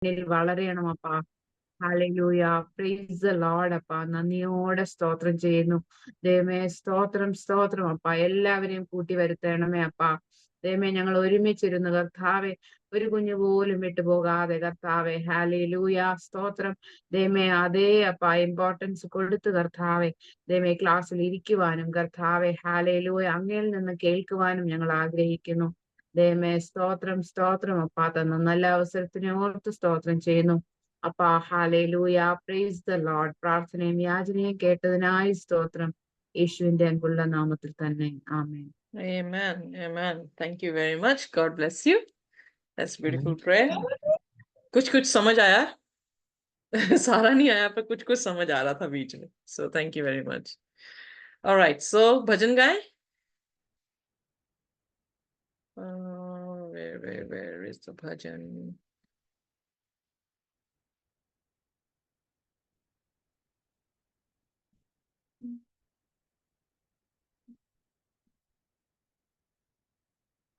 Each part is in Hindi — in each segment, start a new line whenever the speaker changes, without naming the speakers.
വളരെയണം അപ്പാ. ഹല്ലേലൂയ. പ്രൈസ് ദ ലോർഡ് അപ്പാ. നന്ദിയോടെ സ്തോത്രം ചെയ്യുന്നു. ദൈവമേ സ്തോത്രം സ്തോത്രം അപ്പാ. എല്ലാവരെയും കൂട്ടി വരുത്തണമേ അപ്പാ. ദൈവമേ ഞങ്ങൾ ഒരുമിച്ചിരുന്നു കർത്താവെ, ഒരു കുഞ്ഞു പോലും വിട്ടുപോകാതെ കർത്താവെ. ഹല്ലേലൂയ സ്തോത്രം. ദൈവമേ അതേ അപ്പാ ഇമ്പോർട്ടൻസ് കൊടുത്തു കർത്താവെ. ദൈവമേ ക്ലാസ്സിൽ ഇരിക്കുവാനും കർത്താവെ ഹല്ലേലൂയ അങ്ങയിൽ നിന്ന് കേൾക്കുവാനും ഞങ്ങൾ ആഗ്രഹിക്കുന്നു. ദൈവമേ സ്തോത്രം സ്തോത്രം അപ്പാ. തന്ന നല്ല അവസരത്തിനെ ഓർത്ത് സ്തോത്രം ചെയ്യുന്നു അപ്പാ. ഹല്ലേലൂയ. Praise the Lord. പ്രാർത്ഥനയും യാചനയും കേട്ടതിനായി സ്തോത്രം. യേശുവിന്റെ അൻപുള്ള നാമത്തിൽ തന്നെ ആമേൻ.
Amen. Amen. Thank you very much. God bless you. That's beautiful prayer. कुछ समझ आया? सारा नहीं आया पर कुछ समझ आ रहा था बीच में. So thank you very much. All right. So भजन गाएं. Where is the bhajan?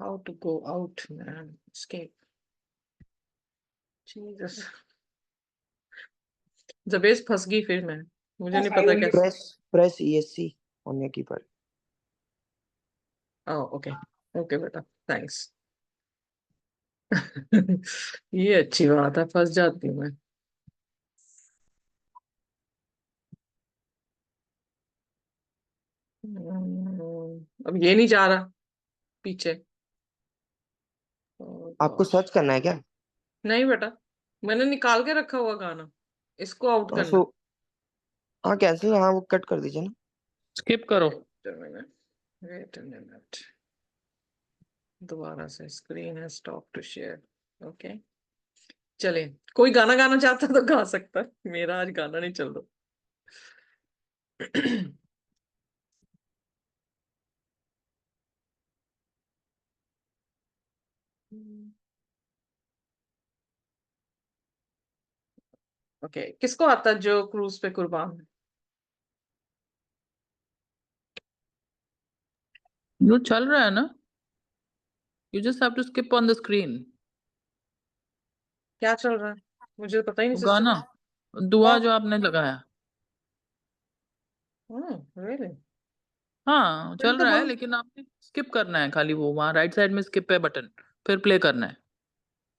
How to go out, man? Escape. Jesus. जबेस फंस गई फिर मैं. मुझे नहीं पता कैसे.
Press ESC on your keypad.
Oh, okay. Okay बेटा. Thanks. ये अच्छी बात है, फंस जाती हूँ मैं. अब ये नहीं जा रहा पीछे.
आपको सर्च करना है क्या?
नहीं बेटा, मैंने निकाल के रखा हुआ गाना, इसको आउट करना.
तो हाँ कैंसिल, हाँ वो कट कर दीजिए ना.
स्किप करो. Wait a minute. दोबारा से स्क्रीन है स्टॉप टू शेयर. ओके चलिए, कोई गाना गाना चाहता तो गा सकता. मेरा आज गाना नहीं चल रहा. ओके किसको आता है जो क्रूज पे कुर्बान है?
वो चल रहा है ना. You just have to skip on the screen.
क्या चल रहा है मुझे पता ही नहीं.
गाना दुआ जो आपने लगाया.
really?
हाँ चल रहा है, लेकिन आपने स्किप करना है खाली. वो वहाँ राइट साइड में स्किप है बटन, फिर प्ले करना है.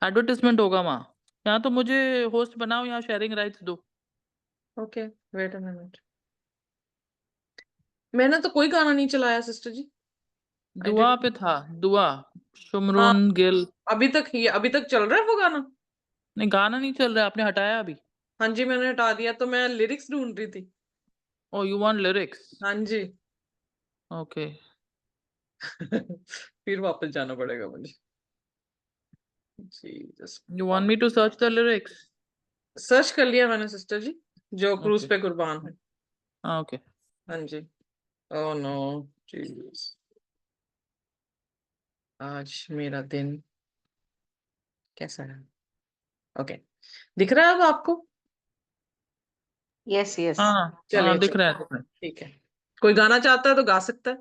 एडवर्टाइजमेंट होगा वहाँ. यहाँ तो मुझे होस्ट बनाओ, यहाँ शेयरिंग राइट्स दो.
Okay wait a minute. मैंने तो कोई गाना नहीं चलाया सिस्टर जी.
दुआ पे था. दुआ शुमरून गिल.
अभी तक चल रहा है वो गाना.
नहीं गाना नहीं चल रहा है, आपने हटाया अभी.
हाँ जी मैंने हटा दिया, तो मैं लिरिक्स ढूंढ रही थी.
Oh, you want lyrics?
हाँ जी.
Okay.
फिर वापस जाना पड़ेगा मुझे. Jesus.
You want me to search the lyrics?
Search कर लिया मैंने सिस्टर जी, जो क्रूज पे कुर्बान है.
हाँ ओके.
हाँ जी. ओह नो जीसस, आज मेरा दिन कैसा है? ओके दिख रहा है अब आपको?
Yes yes.
हाँ
चलिए
दिख रहा है.
ठीक है. कोई गाना चाहता है तो गा सकता है.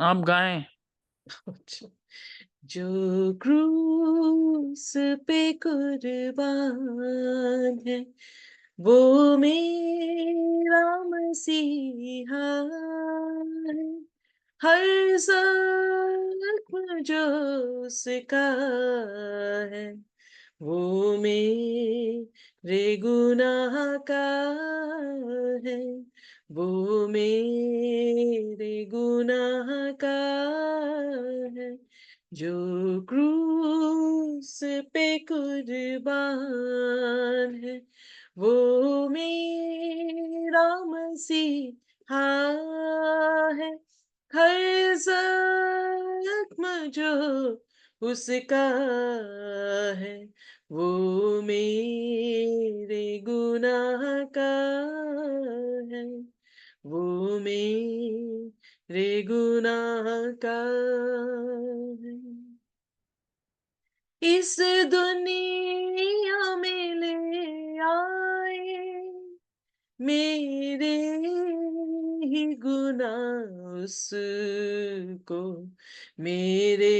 आप गाएं.
जो क्रूस पे कुर्बान है वो मेरा मसीहा है. हर जख्म जो उसका है वो मेरे गुनाह का है. वो मेरे गुनाह का है. जो क्रूस पे कुर्बान है वो मेरा मसीहा है. हर जख्म जो उसका है वो मेरे गुनाह का है. वो मेरे गुनाह का है. इस दुनिया में ले आए मेरे ही गुनाह उसको, मेरे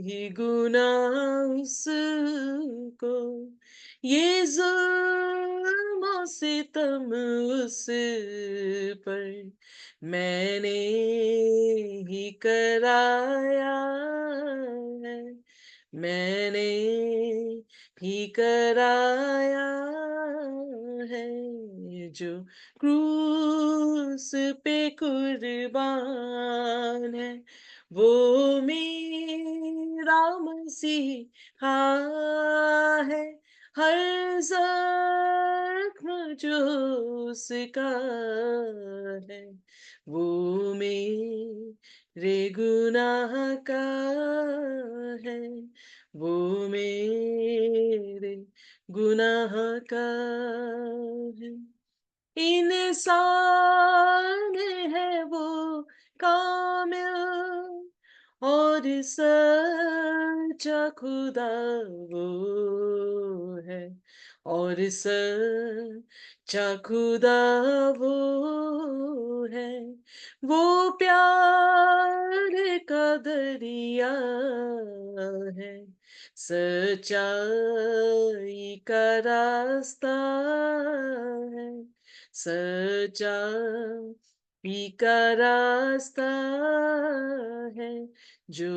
ही गुनाह उसको, ये जुल्म सितम उस पर मैंने ही कराया है, मैंने ही कराया है, जो क्रूस पे कुर्बान है वो मेरा मसीहा है, हर जख्म जो उसका है वो मेरे गुनाह का है, वो मेरे गुनाह का है। इंसान है वो कामिल और सच्चा खुदा वो है, और सच्चा खुदा वो है, वो प्यार का दरिया है, सच्चाई का रास्ता है, सच्चाई का रास्ता है, जो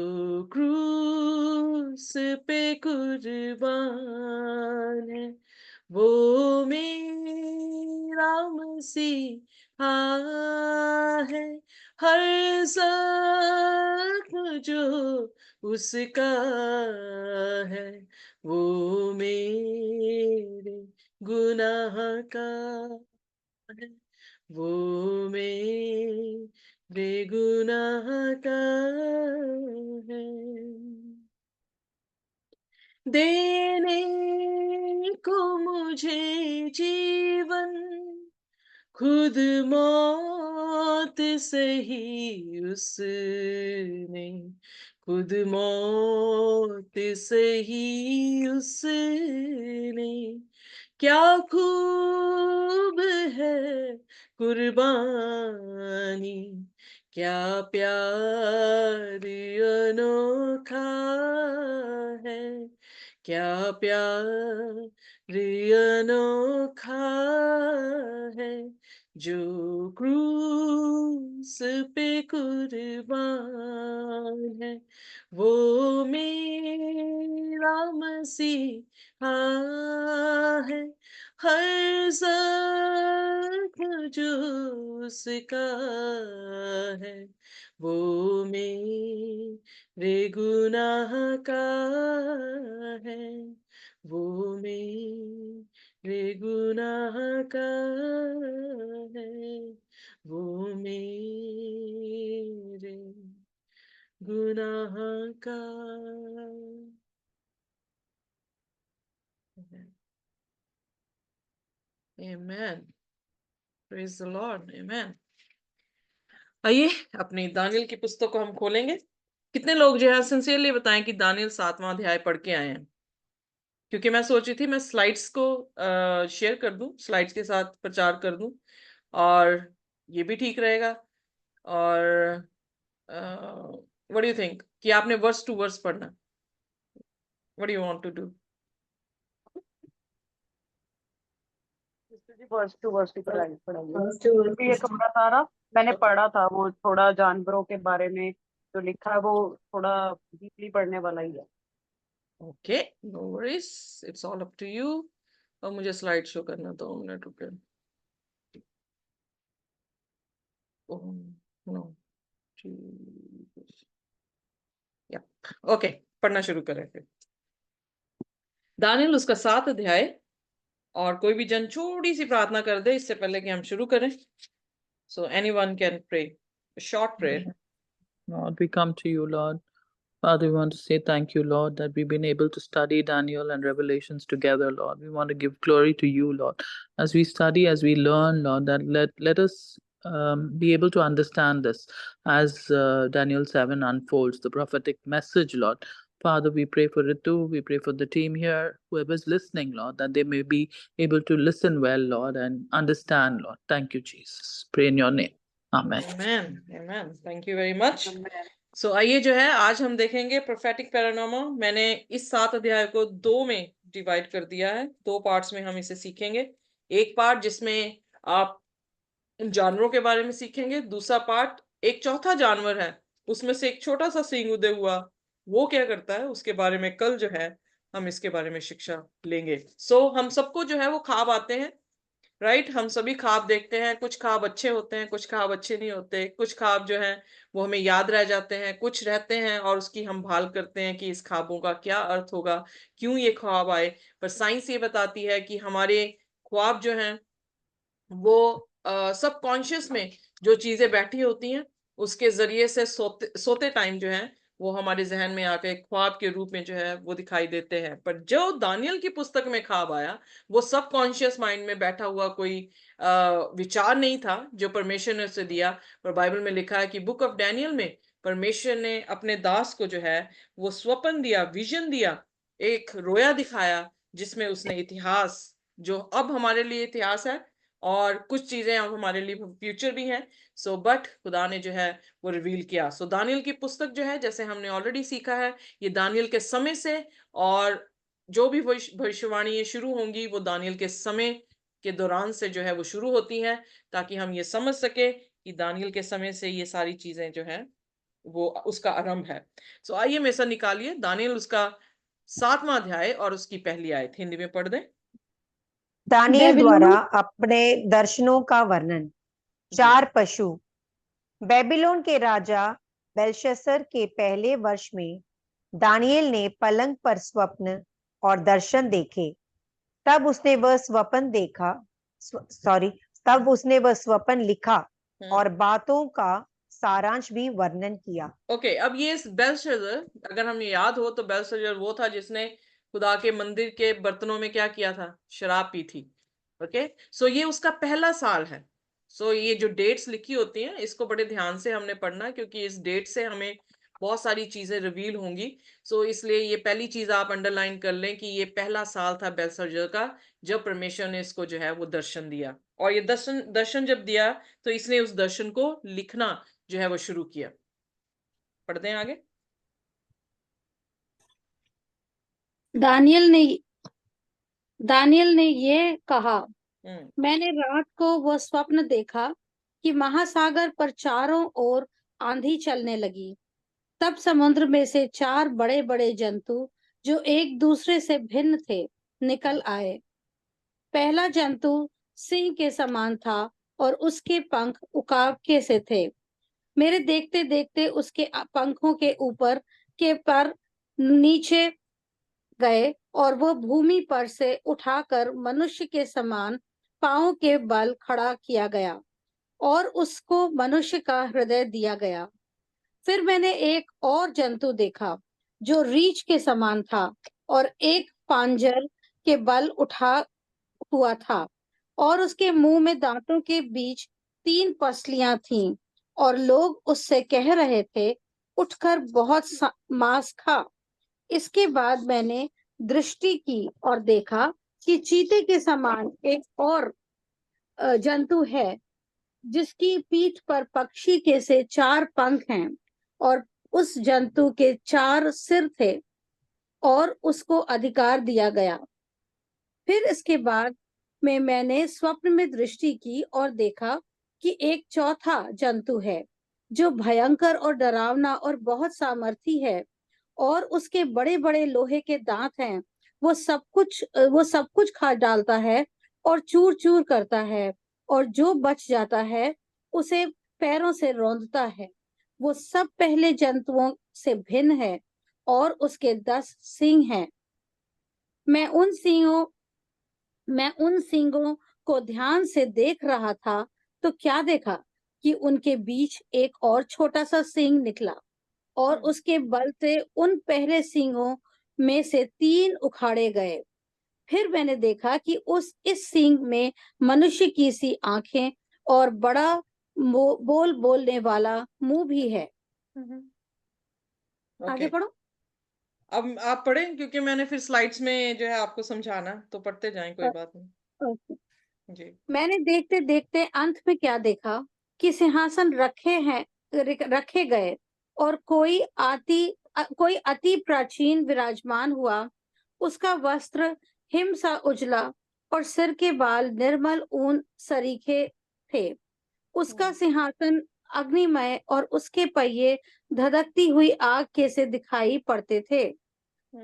क्रूस पे कुर्बान है वो मेरा मसीहा है, हर जख्म जो उसका है वो मेरे गुनाह का है, वो मेरे गुनाह का है। देने को मुझे जीवन खुद मौत सही उसने, खुद मौत सही उसने, क्या खूब है कुर्बानी, क्या प्यार अनोखा है, क्या प्यार अनोखा है, जो क्रूस पे कुर्बान है वो मेरा मसीहा है, हर जख्म जो उसका है वो मेरे गुनाह का है, वो मेरे गुनाह का है, वो मेरे गुनाह का है। Amen. Praise the Lord. Amen. आइए अपनी दानियल की पुस्तक को हम खोलेंगे। कितने लोग जो है सिंसियरली बताएं कि दानियल 7वां अध्याय पढ़ के आए हैं, क्योंकि मैं सोच रही थी मैं स्लाइड्स को शेयर कर दूं, स्लाइड्स के साथ प्रचार कर दूं, और ये भी ठीक रहेगा। और व्हाट डू यू थिंक कि आपने वर्स टू वर्स पढ़ना? What do you want to do?
Verse to verse की पढ़ाई क्योंकि ये कमरा था ना, मैंने पढ़ा था वो थोड़ा जानवरों के बारे में जो लिखा है वो थोड़ा डीपली पढ़ने वाला ही है।
Okay, no worries, it's all up to you. और मुझे स्लाइड शो करना 2 मिनट रुके। नो, या ओके, पढ़ना शुरू करें फिर। दानियल उसका 7 अध्याय, और कोई भी जन छोटी सी प्रार्थना कर दे इससे पहले कि हम शुरू करें। So anyone can pray, short prayer.
Lord, we come to you, Lord. Father, we want to say thank you, Lord, that we've been able to study Daniel and Revelations together, Lord. We want to give glory to you, Lord. As we study, as we learn, Lord, that let us be able to understand this as Daniel 7 unfolds, the prophetic message, Lord. Father, we pray for Ritu, we pray for the team here, whoever's listening, Lord, that they may be able to listen well, Lord, and understand, Lord. Thank you, Jesus. Pray in your name. Amen.
Amen. Amen. Thank you very much. So आइए जो है आज हम देखेंगे प्रोफेटिक पैरानोमा। मैंने इस 7 अध्याय को 2 में डिवाइड कर दिया है, 2 पार्ट्स में हम इसे सीखेंगे। एक पार्ट जिसमें आप जानवरों के बारे में सीखेंगे, दूसरा पार्ट एक चौथा जानवर है, उसमें से एक छोटा सा सींग उदय हुआ, वो क्या करता है उसके बारे में कल जो है हम इसके बारे में शिक्षा लेंगे। सो हम सबको जो है वो ख्वाब आते हैं, राइट? हम सभी ख्वाब देखते हैं, कुछ ख्वाब अच्छे होते हैं, कुछ ख्वाब अच्छे नहीं होते, कुछ ख्वाब जो हैं वो हमें याद रह जाते हैं, कुछ रहते हैं और उसकी हम भाल करते हैं कि इस ख्वाबों का क्या अर्थ होगा, क्यों ये ख्वाब आए। पर साइंस ये बताती है कि हमारे ख्वाब जो हैं वो सबकॉन्शियस में जो चीजें बैठी होती हैं उसके जरिए से सोते टाइम जो है वो हमारे जहन में आके ख्वाब के रूप में जो है वो दिखाई देते हैं। पर जो दानियल की पुस्तक में ख्वाब आया वो सबकॉन्शियस माइंड में बैठा हुआ कोई विचार नहीं था जो परमेश्वर ने उसे दिया। पर बाइबल में लिखा है कि बुक ऑफ डैनियल में परमेश्वर ने अपने दास को जो है वो स्वप्न दिया, विजन दिया, एक रोया दिखाया जिसमें उसने इतिहास जो अब हमारे लिए इतिहास है और कुछ चीजें अब हमारे लिए फ्यूचर भी हैं। सो बट खुदा ने जो है वो रिवील किया। सो दानियल की पुस्तक जो है जैसे हमने ऑलरेडी सीखा है ये दानियल के समय से, और जो भी भविष्यवाणी ये शुरू होंगी वो दानियल के समय के दौरान से जो है वो शुरू होती हैं, ताकि हम ये समझ सके कि दानियल के समय से ये सारी चीजें जो है वो उसका आरंभ है। सो आइए मेरे साथ निकालिए दानियल उसका 7वां अध्याय और उसकी पहली आयत हिंदी में पढ़ दें।
दानियल द्वारा अपने दर्शनों का वर्णन। 4 पशु। बेबीलोन के राजा बेलशस्सर के पहले वर्ष में दानियल ने पलंग पर स्वप्न और दर्शन देखे। तब उसने वह स्वप्न लिखा और बातों का सारांश भी वर्णन किया।
ओके, अब ये बेलशस्सर, अगर हमें याद हो तो बेलशस्सर वो था जिसने खुदा के मंदिर के बर्तनों में क्या किया था, शराब पी थी। ओके, सो ये उसका पहला साल है। सो ये जो डेट्स लिखी होती हैं इसको बड़े ध्यान से हमने पढ़ना, क्योंकि इस डेट से हमें बहुत सारी चीजें रिवील होंगी। सो इसलिए ये पहली चीज आप अंडरलाइन कर लें कि ये पहला साल था बेलशस्सर का जब परमेश्वर ने इसको जो है वो दर्शन दिया, और ये दर्शन जब दिया तो इसने उस दर्शन को लिखना जो है वो शुरू किया। पढ़ते हैं आगे।
दानियल ने ये कहा, मैंने रात को वह स्वप्न देखा कि महासागर पर चारों ओर आंधी चलने लगी। तब समुद्र में से 4 बड़े बड़े जंतु जो एक दूसरे से भिन्न थे निकल आए। पहला जंतु सिंह के समान था और उसके पंख उकाब के से थे। मेरे देखते देखते उसके पंखों के ऊपर के पर नीचे गए और वह भूमि पर से उठाकर मनुष्य के समान पांवों के बल खड़ा किया गया और उसको मनुष्य का हृदय दिया गया। फिर मैंने एक और जंतु देखा जो रीछ के समान था और एक पांजर के बल उठा हुआ था और उसके मुंह में दांतों के बीच 3 पसलियां थीं और लोग उससे कह रहे थे, उठकर बहुत मांस खा। इसके बाद मैंने दृष्टि की और देखा कि चीते के समान एक और जंतु है जिसकी पीठ पर पक्षी के से 4 पंख हैं और उस जंतु के 4 सिर थे और उसको अधिकार दिया गया। फिर इसके बाद में मैंने स्वप्न में दृष्टि की और देखा कि एक चौथा जंतु है जो भयंकर और डरावना और बहुत सामर्थी है और उसके बड़े बड़े लोहे के दांत हैं। वो सब कुछ खा डालता है और चूर चूर करता है, और जो बच जाता है उसे पैरों से रौंदता है। वो सब पहले जंतुओं से भिन्न है और उसके 10 सींग हैं। मैं उन सींगों को ध्यान से देख रहा था तो क्या देखा कि उनके बीच एक और छोटा सा सींग निकला और उसके बल से उन पहले सींगों में से 3 उखाड़े गए। फिर मैंने देखा कि इस सींग में मनुष्य की सी आंखें और बड़ा बोलने वाला मुंह भी है। आगे पढ़ो।
अब आप पढ़ें, क्योंकि मैंने फिर स्लाइड्स में जो है आपको समझाना, तो पढ़ते जाएं, कोई बात नहीं
ओके।
जी।
मैंने देखते देखते अंत में क्या देखा कि सिंहासन रखे गए और कोई अति प्राचीन विराजमान हुआ। उसका वस्त्र हिम सा उजला और सिर के बाल निर्मल ऊन सरीखे थे। उसका सिंहासन अग्निमय और उसके पहिए धधकती हुई आग के से दिखाई पड़ते थे।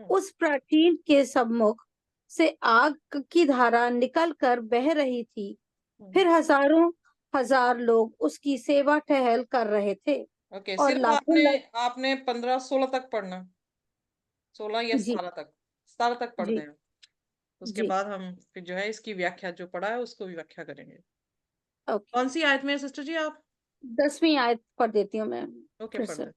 उस प्राचीन के सम्मुख से आग की धारा निकलकर बह रही थी। फिर हजारों हजार लोग उसकी सेवा टहल कर रहे थे
ओके,
और
सिर्फ
लाखों
आपने 15-16 तक पढ़ना, 16 या
जी
17 तक पढ़ते
जी
हैं। उसके
जी
बाद हम फिर जो है इसकी व्याख्या जो पढ़ा है उसको भी व्याख्या करेंगे।
ओके।
कौन सी आयत में है सिस्टर जी आप?
10वीं आयत पढ़ देती हूँ मैं
ओके,
फिर
पढ़
से।
दे।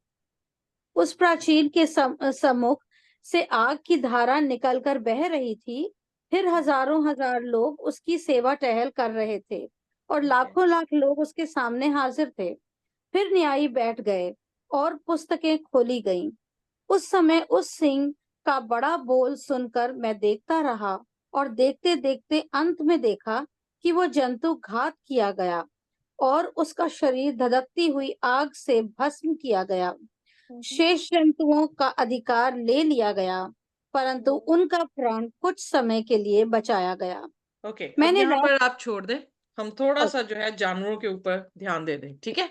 उस प्राचीन के सम्मुख से आग की धारा निकलकर बह रही थी। फिर हजारों हजार लोग उसकी सेवा टहल कर रहे थे और लाखों लाख लोग उसके सामने हाजिर थे। फिर न्यायी बैठ गए और पुस्तकें खोली गईं। उस समय उस सिंह का बड़ा बोल सुनकर मैं देखता रहा और देखते देखते अंत में देखा कि वो जंतु घात किया गया और उसका शरीर धधकती हुई आग से भस्म किया गया। शेष जंतुओं का अधिकार ले लिया गया, परंतु उनका प्राण कुछ समय के लिए बचाया गया।
ओके, अब
मैंने
यहाँ
रात
पर आप छोड़ दें, हम थोड़ा सा जो है जानवरों के ऊपर ध्यान दे दें, ठीक है?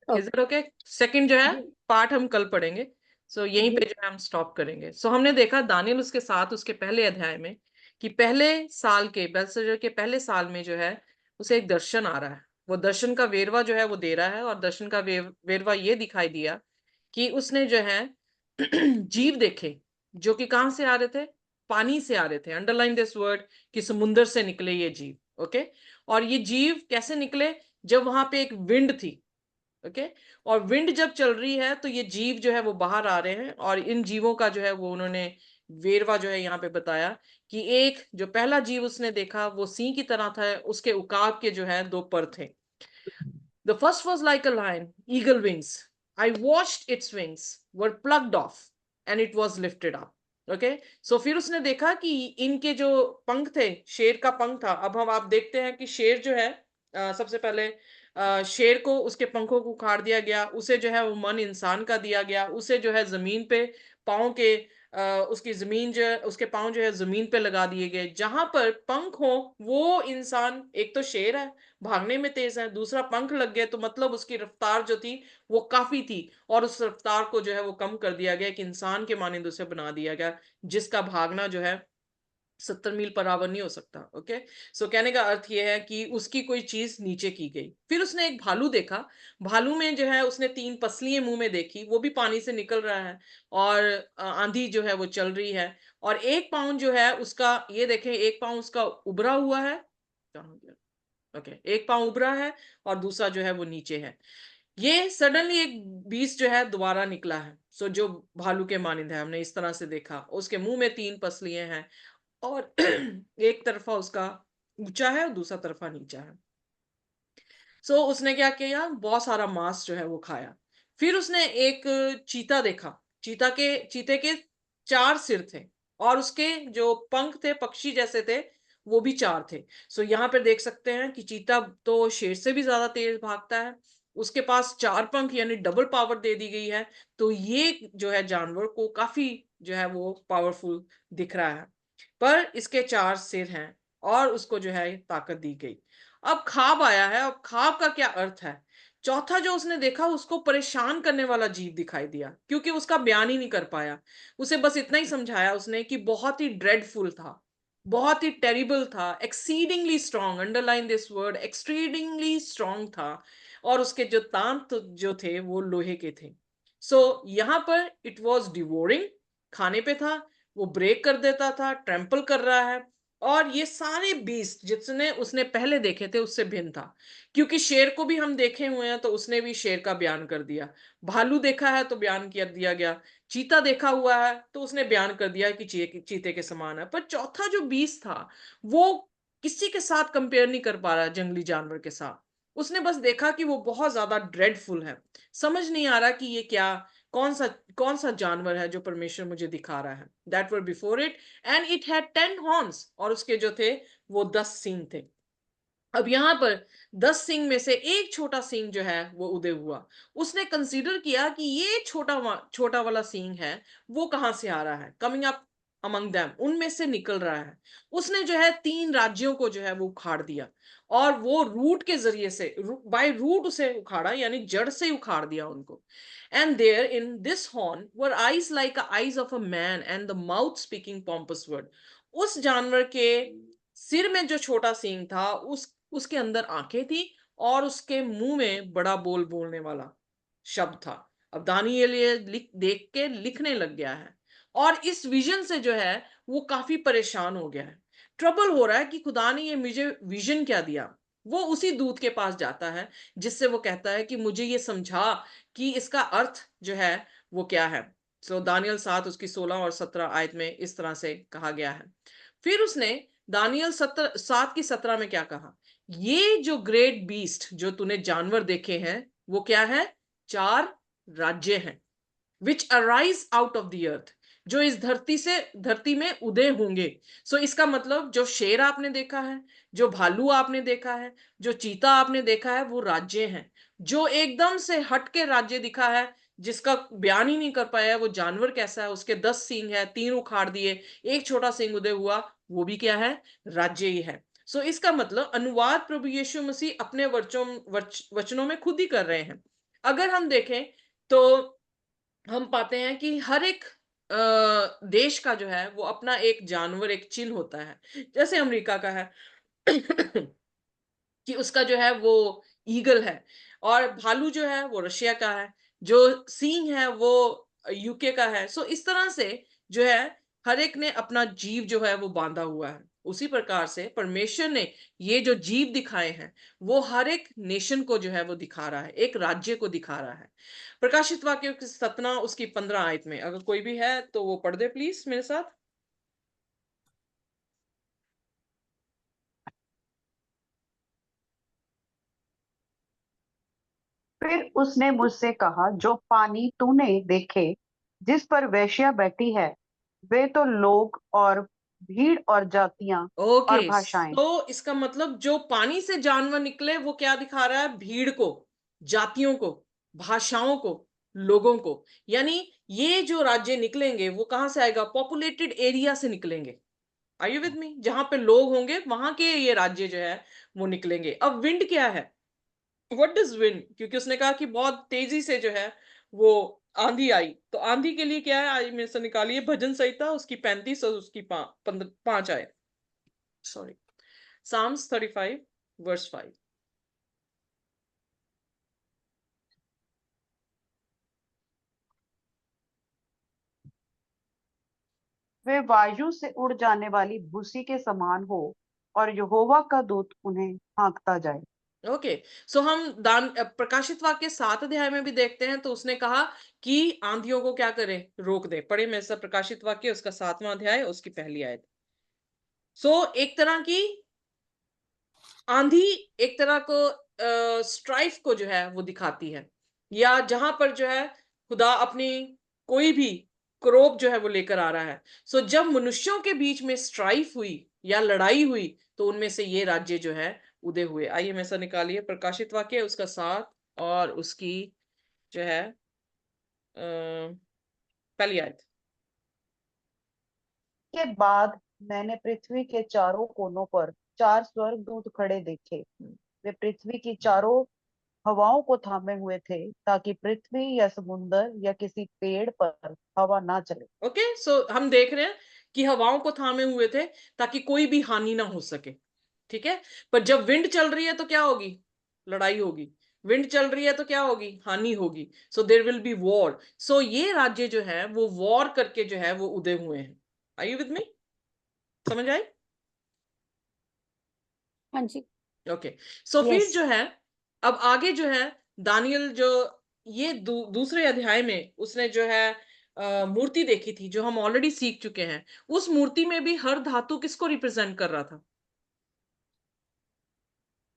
Is it okay? सेकंड जो है पार्ट हम कल पढ़ेंगे, सो यहीं पे जो है हम स्टॉप करेंगे। सो हमने देखा दानियल उसके साथ उसके पहले अध्याय में कि पहले साल के बेलशस्सर के पहले साल में जो है उसे एक दर्शन आ रहा है। वो दर्शन का वेरवा जो है वो दे रहा है, और दर्शन का वेरवा ये दिखाई दिया कि उसने जो है जीव देखे जो कि कहां से आ रहे थे? पानी से आ रहे थे। अंडरलाइन दिस वर्ड कि समुद्र से निकले ये जीव। ओके, और ये जीव कैसे निकले? जब वहां पे एक विंड थी। ओके, और विंड जब चल रही है तो ये जीव जो है वो बाहर आ रहे हैं, और इन जीवों का जो है वो उन्होंने वेरवा जो है यहाँ पे बताया कि एक जो पहला जीव उसने देखा वो सिंह की तरह था, उसके उकाब के जो है 2 पर थे। The first was like a lion, eagle wings. I watched its wings were plucked off and it was lifted up. Okay? So फिर उसने देखा कि इनके जो पंख थे, शेर का पंख था। अब हम आप देखते हैं कि शेर जो है सबसे पहले शेर को उसके पंखों को उखाड़ दिया गया, उसे जो है वो मन इंसान का दिया गया, उसे जो है जमीन पे पाँव के उसकी जमीन जो है उसके पाँव जो है जमीन पे लगा दिए गए। जहां पर पंख हो वो इंसान, एक तो शेर है भागने में तेज है, दूसरा पंख लग गए तो मतलब उसकी रफ्तार जो थी वो काफी थी, और उस रफ्तार को जो है वो कम कर दिया गया कि इंसान के मानिंद उसे बना दिया गया, जिसका भागना जो है 70 मील पर आवर नहीं हो सकता। ओके, सो कहने का अर्थ यह है कि उसकी कोई चीज नीचे की गई। फिर उसने एक भालू देखा। भालू में जो है उसने 3 पसलियां मुंह में देखी, वो भी पानी से निकल रहा है, और आंधी जो है वो चल रही है, और एक पाँव जो है उसका, ये देखें, एक पाँव उसका उभरा हुआ है। ओके, एक पाँव उभरा है और दूसरा जो है वो नीचे है। ये सडनली एक बीस्ट जो है दोबारा निकला है। सो जो भालू के मानिंद है, हमने इस तरह से देखा। उसके मुंह में 3 पसलियां हैं, और एक तरफा उसका ऊंचा है और दूसरा तरफा नीचा है। सो उसने क्या किया? बहुत सारा मांस जो है वो खाया। फिर उसने एक चीता देखा। चीते के 4 सिर थे, और उसके जो पंख थे पक्षी जैसे थे, वो भी 4 थे। सो यहाँ पे देख सकते हैं कि चीता तो शेर से भी ज्यादा तेज भागता है। उसके पास 4 पंख, यानी डबल पावर दे दी गई है। तो ये जो है जानवर को काफी जो है वो पावरफुल दिख रहा है, पर इसके 4 सिर हैं, और उसको जो है ताकत दी गई। अब ख्वाब आया है। अब ख्वाब का क्या अर्थ है? चौथा जो उसने देखा उसको परेशान करने वाला जीव दिखाई दिया, क्योंकि उसका बयान ही नहीं कर पाया। उसे बस इतना ही समझाया उसने कि बहुत ही ड्रेडफुल था, बहुत ही टेरिबल था, exceedingly strong, underline this word, exceedingly strong था, और उसके जो दांत जो थे वो लोहे के थे। सो यहाँ पर इट वॉज डिवोरिंग, खाने पे था, वो ब्रेक कर देता था, ट्रैम्पल कर रहा है, और ये सारे बीस्ट जितने उसने पहले देखे थे उससे भिन्न था। क्योंकि शेर को भी हम देखे हुए हैं तो उसने भी शेर का बयान कर दिया, भालू देखा है तो बयान कर दिया गया, चीता देखा हुआ है तो उसने बयान कर दिया कि चीते के समान है। पर चौथा जो बीस्ट था वो किसी के साथ कंपेयर नहीं कर पा रहा, जंगली जानवर के साथ। उसने बस देखा कि वो बहुत ज्यादा ड्रेडफुल है। समझ नहीं आ रहा कि ये क्या कौन सा जानवर है जो परमेश्वर मुझे दिखा रहा है? That were before it and it had 10 horns, और उसके जो थे वो 10 सींग थे। अब यहाँ पर 10 सींग में से एक छोटा सींग जो है वो उदय हुआ। उसने कंसीडर किया कि ये छोटा वाला सींग है वो कहां से आ रहा है, कमिंग अप अमंग देम, उनमें से निकल रहा है। उसने जो है 3 राज्यों को जो है वो उखाड़ दिया, और वो रूट के जरिए से, बाय रूट उसे उखाड़ा, यानी जड़ से उखाड़ दिया उनको। And there in this horn were eyes like eyes of a man and the mouth speaking pompous word. उस जानवर के सिर में जो छोटा सींग था उसके अंदर आंखें थी, और उसके मुंह में बड़ा बोलने वाला शब्द था। अब दानियेल ये देख के लिखने लग गया है, और इस विजन से जो है वो काफी परेशान हो गया है। ट्रबल हो रहा है कि खुदा ने ये मुझे विजन क्या दिया। वो उसी दूत के पास जाता है जिससे वो कहता है कि मुझे ये समझा कि इसका अर्थ जो है वो क्या है। सो दानियल 7 उसकी 16 और 17 आयत में इस तरह से कहा गया है। फिर उसने दानियल 7 की 17 में क्या कहा? ये जो ग्रेट बीस्ट जो तूने जानवर देखे हैं वो क्या है? 4 राज्य हैं, विच arise out of the earth, जो इस धरती में उदय होंगे। सो इसका मतलब जो शेर आपने देखा है, जो भालू आपने देखा है, जो चीता आपने देखा है, वो राज्य हैं। जो एकदम से हट के राज्य दिखा है, जिसका बयान ही नहीं कर पाया है वो जानवर कैसा है, उसके 10 सींग है, 3 उखाड़ दिए, एक छोटा सींग उदय हुआ, वो भी क्या है? राज्य ही है। सो इसका मतलब अनुवाद प्रभु यीशु मसीह अपने वचनों में खुद ही कर रहे हैं। अगर हम देखें तो हम पाते हैं कि हर एक देश का जो है वो अपना एक जानवर, एक चिन्ह होता है। जैसे अमेरिका का है कि उसका जो है वो ईगल है, और भालू जो है वो रशिया का है, जो सींग है वो यूके का है। सो इस तरह से जो है हर एक ने अपना जीव जो है वो बांधा हुआ है। उसी प्रकार से परमेश्वर ने ये जो जीव दिखाए हैं वो हर एक नेशन को जो है वो दिखा रहा है, एक राज्य को दिखा रहा है। प्रकाशित वाक्य की 17 उसकी 15 आयत में अगर कोई भी है तो वो पढ़ दे प्लीज मेरे साथ।
फिर उसने मुझसे कहा, जो पानी तूने देखे जिस पर वेश्या बैठी है, वे तो लोग और भीड़ और जातियां और
ओके,
भाषाएं।
तो इसका मतलब जो पानी से जानवर निकले वो क्या दिखा रहा है? भीड़ को, जातियों को, भाषाओं को, लोगों को। यानी ये जो राज्य निकलेंगे वो कहां से आएगा? पॉपुलेटेड एरिया से निकलेंगे। Are you with me? जहां पे लोग होंगे वहां के ये राज्य जो है वो निकलेंगे। अब विंड क्या है? What does wind? क्योंकि उसने कहा कि बहुत तेजी से जो है वो आंधी आई, तो आंधी के लिए क्या है? आज मेरे से निकालिए भजन संहिता उसकी 35 और उसकी 5 आए, सॉरी, Psalms 35 verse 5।
वे वायु से उड़ जाने वाली भूसी के समान हो, और यहोवा का दूत उन्हें हाँकता जाए।
ओके, सो हम प्रकाशित वाक्य 7 अध्याय में भी देखते हैं, तो उसने कहा कि आंधियों को क्या करें? रोक दे। पढ़े मेरे साथ प्रकाशित वाक्य उसका 7वां अध्याय उसकी पहली आयत। सो एक तरह की आंधी एक तरह को स्ट्राइफ को जो है वो दिखाती है, या जहां पर जो है खुदा अपनी कोई भी क्रोप जो है वो लेकर आ रहा है। सो जब मनुष्यों के बीच में स्ट्राइफ हुई या लड़ाई हुई तो उनमें से ये राज्य जो है उदय हुए। आइए मैं ऐसा निकालिए प्रकाशित वाक्य उसका 7 और उसकी जो है पहली आयत।
के बाद मैंने पृथ्वी के चारों कोनों पर 4 स्वर्गदूत खड़े देखे। वे पृथ्वी की चारों हवाओं को थामे हुए थे, ताकि पृथ्वी या समुन्दर या किसी पेड़ पर हवा ना चले।
ओके, सो हम देख रहे हैं कि हवाओं को थामे हुए थे ताकि कोई भी हानि ना हो सके। ठीक है, पर जब विंड चल रही है तो क्या होगी? लड़ाई होगी। विंड चल रही है तो क्या होगी? हानि होगी। So there will be war. So ये राज्य जो है वो वॉर करके जो है वो उदय हुए हैं। Are you with me? समझ आई?
हाँ जी।
ओके, सो फिर
यस
जो है अब आगे जो है दानियल जो ये दूसरे अध्याय में उसने जो है मूर्ति देखी थी, जो हम ऑलरेडी सीख चुके हैं। उस मूर्ति में भी हर धातु किसको रिप्रेजेंट कर रहा था?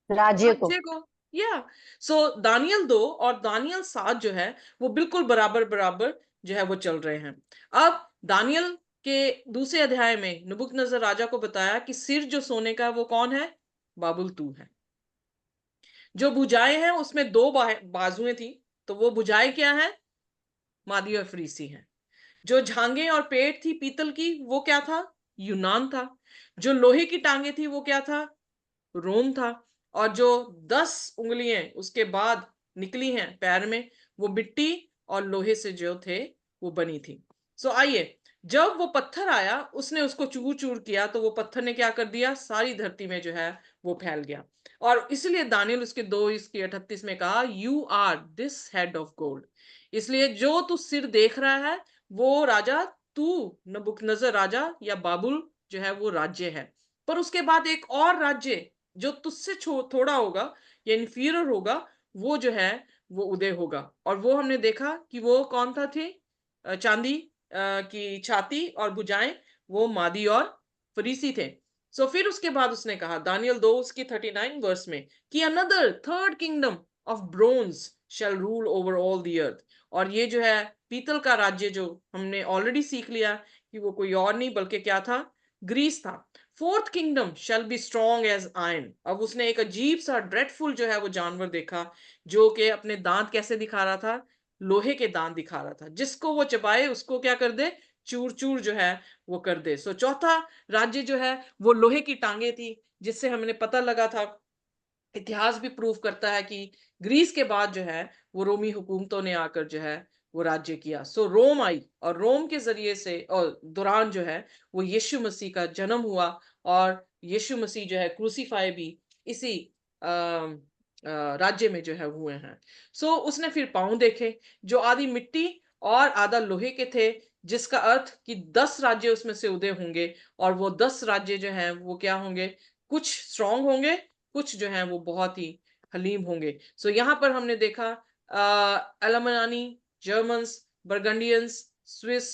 राज्य को
राज्य को। या सो दानियल 2 और दानियल 7 जो है वो बिल्कुल बराबर बराबर जो है वो चल रहे हैं। अब दानियल के दूसरे अध्याय में नबूकदनेस्सर राजा को बताया कि सिर जो सोने का वो कौन है? बाबुल तू है। जो भुजाएं हैं उसमें 2 बाजुएं थी, तो वो भुजाएं क्या है? मादी और फरीसी हैं। जो झांगे और पेट थी पीतल की वो क्या था? यूनान था। जो लोहे की टांगे थी वो क्या था? रोम था। और जो 10 उंगलियां उसके बाद निकली हैं पैर में, वो मिट्टी और लोहे से जो थे वो बनी थी। सो आइए, जब वो पत्थर आया उसने उसको चूर चूर किया, तो वो पत्थर ने क्या कर दिया? सारी धरती में जो है वो फैल गया। और इसलिए दानियल उसके 2:38 में कहा, you are this head of gold. इसलिए जो तू सिर देख रहा है वो राजा तू, नबूकदनेस्सर राजा या बाबुल जो है वो राज्य है। पर उसके बाद एक और राज्य जो तुझसे थोड़ा होगा या इंफीरियर होगा, वो जो है वो उदय होगा। और वो हमने देखा कि वो कौन था? थे चांदी की छाती और भुजाएं, वो मादी और फरीसी थे। सो फिर उसके बाद उसने कहा दानियल 2 उसकी 39 वर्स में कि another third kingdom of bronze shall rule over all the earth. और ये जो है पीतल का राज्य, जो हमने ऑलरेडी सीख लिया कि वो कोई और नहीं बल्कि क्या था? ग्रीस था। Fourth kingdom shall be strong as iron. अब उसने एक अजीब सा ड्रेडफुल जो है वो जानवर देखा, जो कि अपने दांत कैसे दिखा रहा था? लोहे के दांत दिखा रहा था। जिसको वो चबाए उसको क्या कर दे? चूर चूर जो है वो कर दे। सो चौथा राज्य जो है वो लोहे की टांगे थी, जिससे हमने पता लगा था, इतिहास भी प्रूव करता है कि ग्रीस के बाद जो है वो रोमी हुकूमतों ने आकर जो है वो राज्य किया। सो रोम आई, और रोम के जरिए से और दौरान जो है वो यीशु मसीह का जन्म हुआ, और यीशु मसीह जो है क्रूसीफाई भी इसी राज्य में जो है हुए हैं। सो उसने फिर पांव देखे जो आधी मिट्टी और आधा लोहे के थे, जिसका अर्थ कि 10 राज्य उसमें से उदय होंगे। और वो 10 राज्य जो हैं वो क्या होंगे? कुछ स्ट्रांग होंगे, कुछ जो हैं वो बहुत ही हलीम होंगे। सो यहाँ पर हमने देखा Alemanni, Germans, Burgundians, Swiss,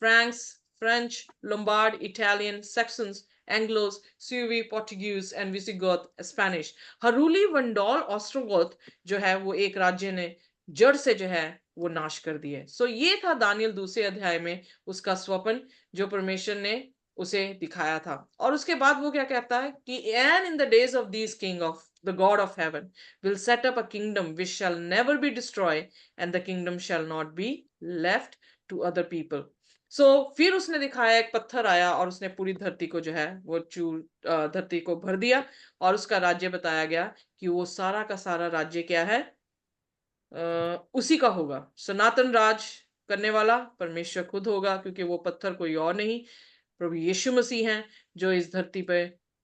Franks, French, Lombard, Italian, Saxons, Anglos, Suevi, Portuguese and Visigoth, Spanish. Heruli, Vandal, Ostrogoth जो है वो एक राज्य ने जड़ से जो है वो नाश कर दिए। सो ये था दानियल दूसरे अध्याय में उसका स्वप्न जो परमेश्वर ने उसे दिखाया था। और उसके बाद वो क्या कहता है कि and in the days of this king of the God of heaven will set up a kingdom which shall never be destroy and the kingdom shall not be left to other people. So फिर उसने दिखाया एक पत्थर आया और उसने पूरी धरती को जो है वो धरती को भर दिया, और उसका राज्य बताया गया कि वो सारा का सारा राज्य क्या है? उसी का होगा। सनातन राज करने वाला परमेश्वर खुद होगा, क्योंकि वो पत्थर कोई और नहीं, प्रभु यीशु मसीह हैं, जो इस धरती पे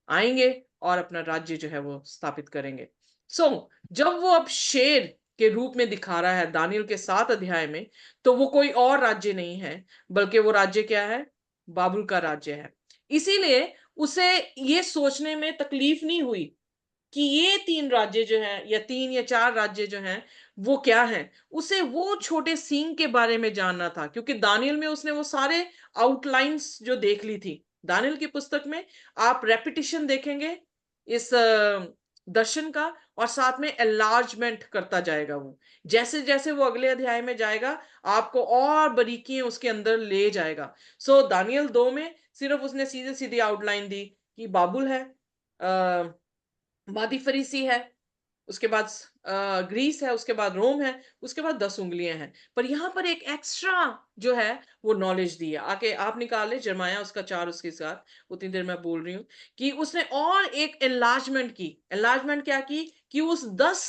आएंगे और अपना राज्य जो है वो स्थापित करेंगे। सो जब वो अब शेर के रूप में दिखा रहा है दानियल के 7 अध्याय में, तो वो कोई और राज्य नहीं है, बल्कि वो राज्य क्या है? बाबुल का राज्य है। इसीलिए उसे ये सोचने में तकलीफ नहीं हुई कि ये 3 राज्य जो हैं या 3 या 4 राज्य जो हैं वो क्या हैं। उसे वो छोटे सींग के बारे में जानना था, क्योंकि दानियल में उसने वो सारे आउटलाइंस जो देख ली थी। दानियल की पुस्तक में आप रेपिटिशन देखेंगे इस दर्शन का, और साथ में एनलार्जमेंट करता जाएगा। वो जैसे जैसे वो अगले अध्याय में जाएगा आपको और बारीकियां उसके अंदर ले जाएगा। सो दानियल 2 में सिर्फ उसने सीधे सीधी आउटलाइन दी कि बाबुल है, मादी फरीसी है, उसके बाद ग्रीस है, उसके बाद रोम है, उसके बाद 10 उंगलियां हैं। पर यहाँ पर एक एक्स्ट्रा जो है वो नॉलेज दी है। आके आप निकाले जरमाया उसका 4 उसके साथ, उतनी देर मैं बोल रही हूँ कि उसने और एक एनलार्जमेंट की। एनलार्जमेंट क्या की? कि उस 10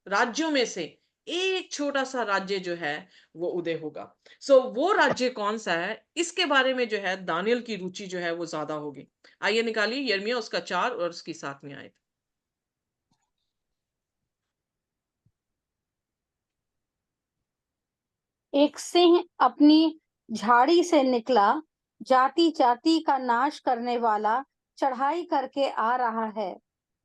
राज्यों में से एक छोटा सा राज्य जो है वो उदय होगा। सो वो राज्य कौन सा है, इसके बारे में जो है दानियल की रुचि जो है वो ज्यादा होगी। आइए निकालिए यिर्मयाह उसका 4 और उसकी 7वीं आयत।
एक सिंह अपनी झाड़ी से निकला, जाति जाति का नाश करने वाला चढ़ाई करके आ रहा है।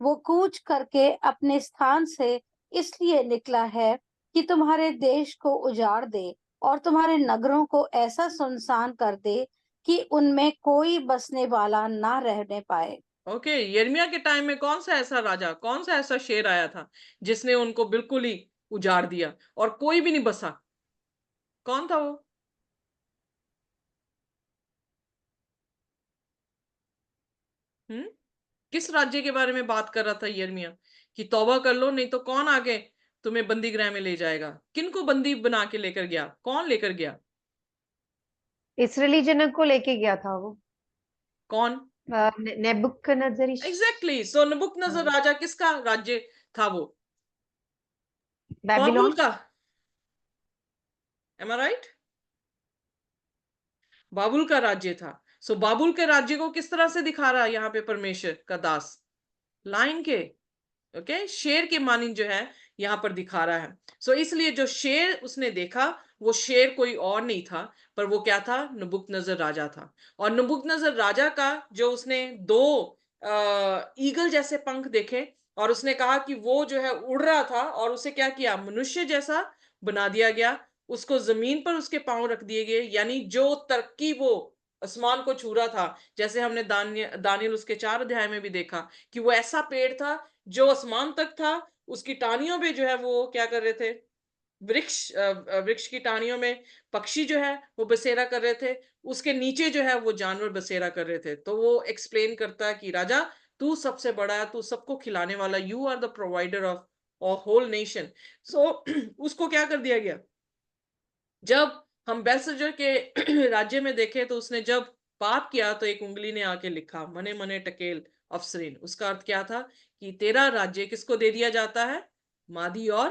वो कूच करके अपने स्थान से इसलिए निकला है कि तुम्हारे देश को उजाड़ दे और तुम्हारे नगरों को ऐसा सुनसान कर दे कि उनमें कोई बसने वाला ना रहने पाए।
ओके, यिर्मयाह के टाइम में कौन सा ऐसा राजा, कौन सा ऐसा शेर आया था जिसने उनको बिल्कुल ही उजाड़ दिया और कोई भी नहीं बसा? कौन था वो? किस राज्य के बारे में बात कर रहा था यिर्मयाह कि तौबा कर लो, नहीं तो कौन आगे तुम्हें बंदी गृह में ले जाएगा? किनको बंदी बना के लेकर गया? कौन लेकर गया?
इसराइली जनक को लेके गया था वो,
कौन?
नेबुकदनेस्सर।
एग्जैक्टली। सो नबूकदनेस्सर राजा किसका राज्य था वो? बाबुल
बेबीलोन।
का। एम आई राइट? बाबुल का राज्य था। सो बाबुल के राज्य को किस तरह से दिखा रहा है यहाँ पे परमेश्वर का दास? लाइन के, ओके, शेर के मानिंद जो है यहाँ पर दिखा रहा है। सो इसलिए जो शेर उसने देखा वो शेर कोई और नहीं था, पर वो क्या था? नबूकदनेस्सर राजा था। और नबूकदनेस्सर राजा का जो उसने दो ईगल जैसे पंख देखे और उसने कहा कि वो जो है उड़ रहा था और उसे क्या किया? मनुष्य जैसा बना दिया गया, उसको जमीन पर उसके पांव रख दिए गए, यानी जो तरक्की वो आसमान को छू रहा था, जैसे हमने दानियल उसके 4 अध्याय में भी देखा कि वो ऐसा पेड़ था जो आसमान तक था, उसकी टाहनियों पे जो है वो क्या कर रहे थे? वृक्ष की टाहनियों में पक्षी जो है वो बसेरा कर रहे थे, उसके नीचे जो है वो जानवर बसेरा कर रहे थे। तो वो एक्सप्लेन करता है कि राजा तू सबसे बड़ा है, तू सबको खिलाने वाला, you are the provider of whole nation. So उसको क्या कर दिया गया? जब हम बेलशस्सर के राज्य में देखें तो उसने जब पाप किया तो एक उंगली ने आके लिखा, मने मने टकेल अफसरीन। उसका अर्थ क्या था? कि तेरा राज्य किसको दे दिया जाता है? मादी और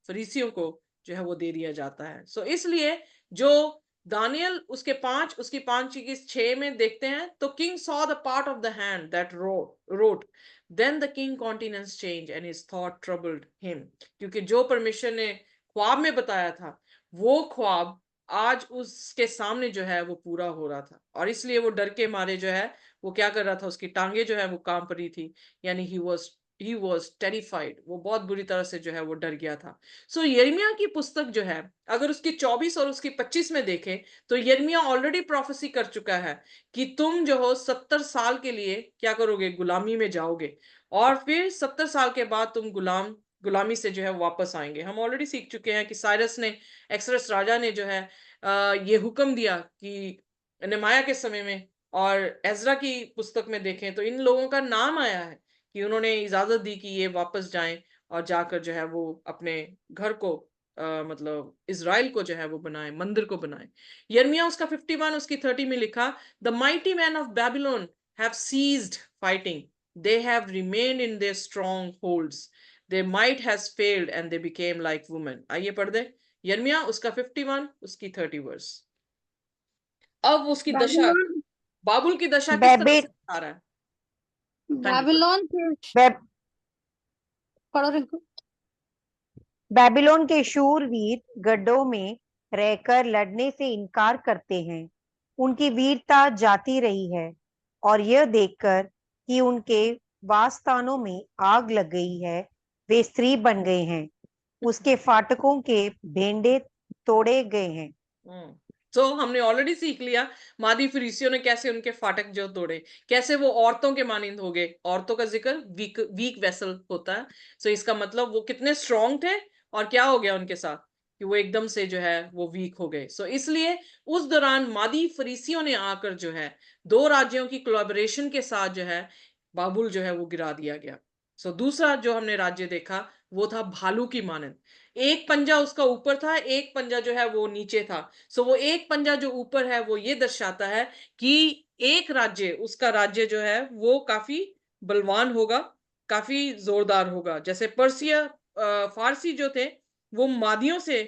फरीसियों को जो है वो दे दिया जाता है। सो इसलिए जो दानियल उसकी 5 की 6 में देखते हैं तो king saw the part of the hand that wrote, then the king countenance change and his thought troubled him. क्योंकि जो परमेश्वर ने ख्वाब में बताया था वो ख्वाब आज उसके सामने जो है वो पूरा हो रहा था, और इसलिए वो डर के मारे जो है वो क्या कर रहा था? उसकी टांगे जो है वो कांप रही थी, यानी ही वॉज टेरिफाइड। वो बहुत बुरी तरह से जो है वो डर गया था। सो यिर्मयाह की पुस्तक जो है, अगर उसकी 24 और उसकी 25 में देखें तो यिर्मयाह ऑलरेडी प्रोफेसी कर चुका है कि तुम जो हो 70 साल के लिए क्या करोगे? गुलामी में जाओगे, और फिर 70 साल के बाद तुम गुलामी से जो है वापस आएंगे। हम ऑलरेडी सीख चुके हैं कि साइरस ने, एक्सरस राजा ने जो है ये हुक्म दिया कि नेमाया के समय में, और एजरा की पुस्तक में देखें तो इन लोगों का नाम आया है कि उन्होंने इजाजत दी कि ये वापस जाएं और जाकर जो है वो अपने घर को मतलब इजराइल को जो है वो बनाए, मंदिर को बनाए। यिर्मयाह उसका 51 उसकी 30 में लिखा, the mighty man of Babylon have ceased fighting, they have remained in their strongholds, their might has failed and they became like women। आइए पढ़ दे यिर्मयाह उसका 51 उसकी 30 वर्स। अब उसकी दशा,
बेबीलोन
बाबुल की दशा किस तरह
बेबी
से आ रहा है? हाँ जी,
बेबीलोन के
बेब,
पढ़ो रिंकू।
बेबीलोन के शूरवीर गड्ढों में रहकर लड़ने से इनकार करते हैं। उनकी वीरता जाती रही है, और यह देखकर कि उनके वासस्थानों में आग लग गई है, वे स्त्री बन गए हैं, उसके फाटकों के भेंडे तोड़े गए हैं।
तो हमने ऑलरेडी सीख लिया मादी फरीसियों ने कैसे उनके फाटक जो तोड़े, कैसे वो औरतों के मानिंद हो गए। औरतों का जिक्र वीक वेसल होता है। सो इसका मतलब वो कितने स्ट्रांग थे और क्या हो गया उनके साथ कि वो एकदम से जो है वो वीक हो गए। सो इसलिए उस दौरान मादी फरीसियों ने आकर जो है 2 राज्यों की कोलैबोरेशन के साथ जो है बाबुल जो है वो गिरा दिया गया। सो दूसरा जो हमने राज्य देखा वो था भालू की मानंद। एक पंजा उसका ऊपर था, एक पंजा जो है वो नीचे था। सो वो एक पंजा जो ऊपर है वो ये दर्शाता है कि एक राज्य, उसका राज्य जो है वो काफी बलवान होगा, काफी जोरदार होगा। जैसे पर्सिया फारसी जो थे वो मादियों से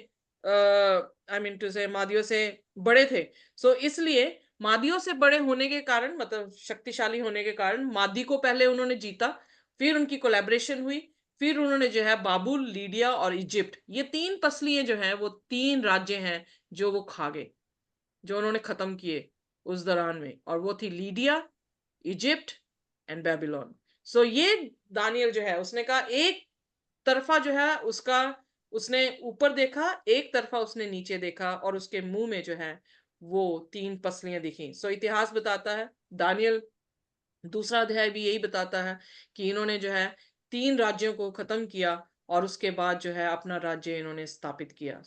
आई मीन टू से मादियों से बड़े थे। सो इसलिए मादियों से बड़े होने के कारण, मतलब शक्तिशाली होने के कारण, मादी को पहले उन्होंने जीता, फिर उनकी कोलैबोरेशन हुई, फिर उन्होंने जो है बाबुल, लीडिया और इजिप्ट, ये 3 पसलियां जो हैं वो 3 राज्य हैं जो वो खा गए, जो उन्होंने खत्म किए उस दौरान में, और वो थी लीडिया, इजिप्ट एंड बेबीलोन। सो ये दानियल जो है उसने कहा एक तरफा जो है उसका, उसने ऊपर देखा, एक तरफा उसने नीचे देखा, और उसके मुंह में जो है वो 3 पसलियां दिखी। सो इतिहास बताता है दानियल दूसरा अध्याय भी यही बताता है कि इन्होंने जो है 3 राज्यों को खत्म किया और उसके बाद जो है अपना राज्य इन्होंने स्थापित किया।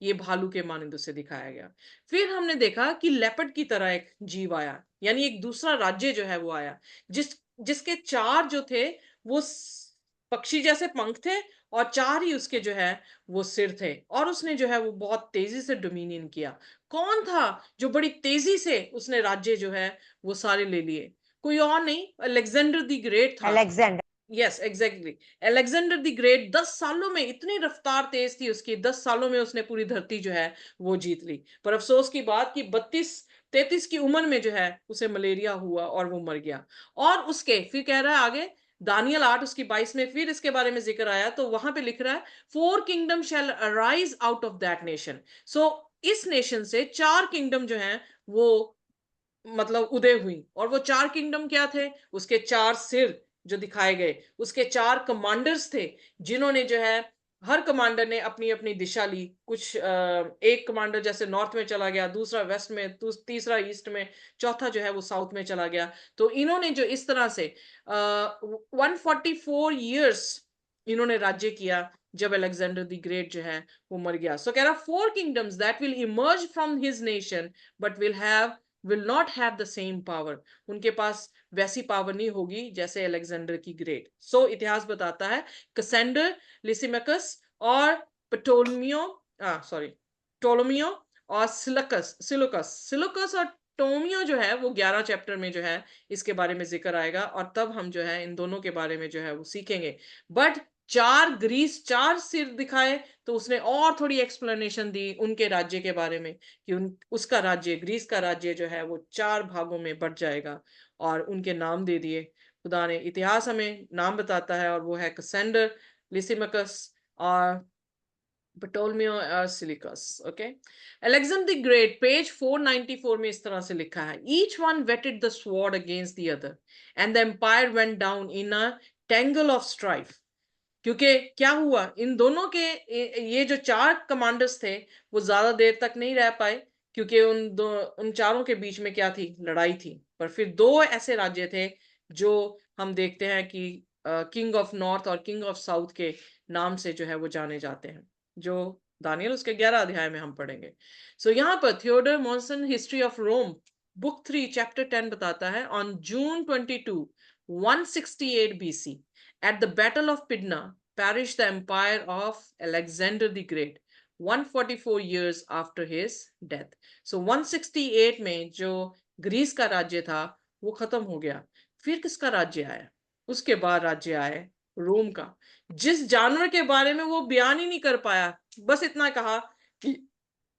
ये भालू के मानंद से दिखाया गया। फिर हमने देखा कि लेपर्ड की तरह एक जीव आया, यानी एक दूसरा राज्य जो है वो आया, जिसके 4 जो थे वो पक्षी जैसे पंख थे और 4 ही उसके जो है वो सिर थे, और उसने जो है वो बहुत तेजी से डोमिनियन किया। कौन था जो बड़ी तेजी से उसने राज्य जो है वो सारे ले लिए? कोई और नहीं, अलेक्जेंडर द ग्रेट था।
Alexander.
Yes, exactly, Alexander the great 10 सालों में, इतनी रफ्तार तेज थी उसकी, 10 सालों में उसने पूरी धरती जो है वो जीत ली। पर अफसोस की बात कि 32-33 की उम्र में जो है उसे मलेरिया हुआ और वो मर गया। और उसके फिर कह रहा है आगे, दानियल 8 उसकी 22 में फिर इसके बारे में जिक्र आया, तो वहां पे लिख रहा है 4 kingdom shall arise out of that nation. इस नेशन से 4 किंगडम जो है वो मतलब उदय हुई। और वो 4 किंगडम क्या थे? उसके 4 सिर जो दिखाए गए, उसके 4 कमांडर्स थे, जिन्होंने जो है हर कमांडर ने अपनी अपनी दिशा ली। कुछ एक कमांडर जैसे नॉर्थ में चला गया, दूसरा वेस्ट में, तीसरा ईस्ट में, चौथा जो है वो साउथ में चला गया। तो इन्होंने जो इस तरह से 144 ईयर्स इन्होंने राज्य किया जब अलेक्जेंडर द ग्रेट जो है वो मर गया। कह रहा 4 kingdoms that will emerge from his nation but will not have the same power। उनके पास वैसी पावर नहीं होगी जैसे अलेक्जेंडर की ग्रेट। इतिहास बताता है कसेंडर, लिसिमकस और टोलोमियो और सिलुकस और टोमियो जो है वो 11 चैप्टर में जो है इसके बारे में जिक्र आएगा, और तब हम जो है इन दोनों के बारे में जो है वो सीखेंगे। बट 4 सिर दिखाए तो उसने और थोड़ी एक्सप्लेनेशन दी उनके राज्य के बारे में कि उसका राज्य, ग्रीस का राज्य जो है वो 4 भागों में बढ़ जाएगा, और उनके नाम दे दिए। खुदा ने इतिहास हमें नाम बताता है, और वो है कसेंडर, लिसिमकस और पटोलमियो और Seleucus. Okay, Alexander the Great page 494 में इस तरह से लिखा है, each one whetted the sword against the other and the empire went down in a tangle of strife. क्योंकि क्या हुआ, इन दोनों के ये जो 4 कमांडर्स थे वो ज्यादा देर तक नहीं रह पाए, क्योंकि उन चारों के बीच में क्या थी, लड़ाई थी। पर फिर 2 ऐसे राज्य थे जो हम देखते हैं कि किंग ऑफ नॉर्थ और किंग ऑफ साउथ के नाम से जो है वो जाने जाते हैं, जो दानियल उसके 11 अध्याय में हम पढ़ेंगे। यहाँ पर Theodor Mommsen history of Rome book 3 chapter 10 बताता है, on June 22 168 BC at the battle of Pydna perished the empire of Alexander the Great 144 years after his death। 168 में जो ग्रीस का राज्य था वो खत्म हो गया। फिर किसका राज्य आया? उसके बाद राज्य आए रोम का, जिस जानवर के बारे में वो बयान ही नहीं कर पाया, बस इतना कहा कि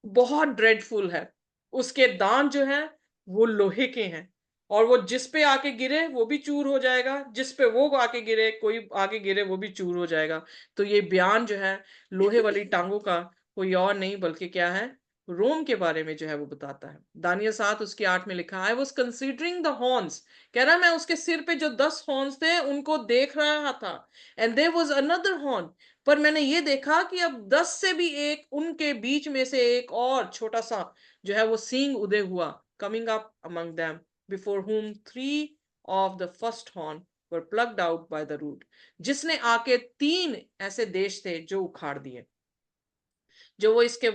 बहुत ड्रेडफुल है, उसके दांत जो है वो लोहे के हैं, और वो जिस पे आके गिरे वो भी चूर हो जाएगा, जिस पे वो आके गिरे, कोई आके गिरे वो भी चूर हो जाएगा। तो ये बयान जो है लोहे वाली टांगों का कोई और नहीं बल्कि क्या है, रोम के बारे में जो है वो बताता है। दानियल 7 उसके 8 में लिखा, I was considering the horns, कह रहा मैं उसके सिर पे जो 10 हॉर्न्स थे उनको देख रहा था, and there was another horn, पर मैंने ये देखा कि अब 10 से भी एक उनके बीच में से एक और छोटा सा जो है वो सींग उदय हुआ, coming up among them before whom 3 of the first horn were plucked out by the root। जिसने आके 3 ऐसे देश थे जो उखाड़ दिए। जो वो इसके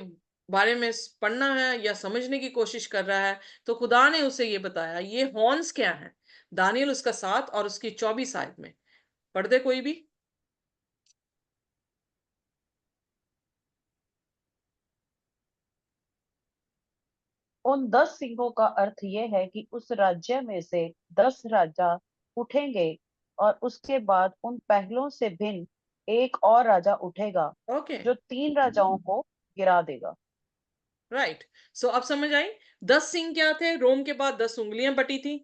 बारे में पढ़ना है या समझने की कोशिश कर रहा है तो खुदा ने उसे ये बताया ये हॉर्न्स क्या है। दानियल उसका 7 और उसकी 24 आयत में पढ़ दे कोई भी।
उन 10 सिंहों का अर्थ ये है कि उस राज्य में से 10 राजा उठेंगे और उसके बाद उन पहलों से भिन्न एक और राजा उठेगा
ओके,
जो 3 राजाओं को गिरा देगा।
राइट। अब समझ आई 10 सिंह क्या थे। रोम के बाद 10 उंगलियां बटी थी,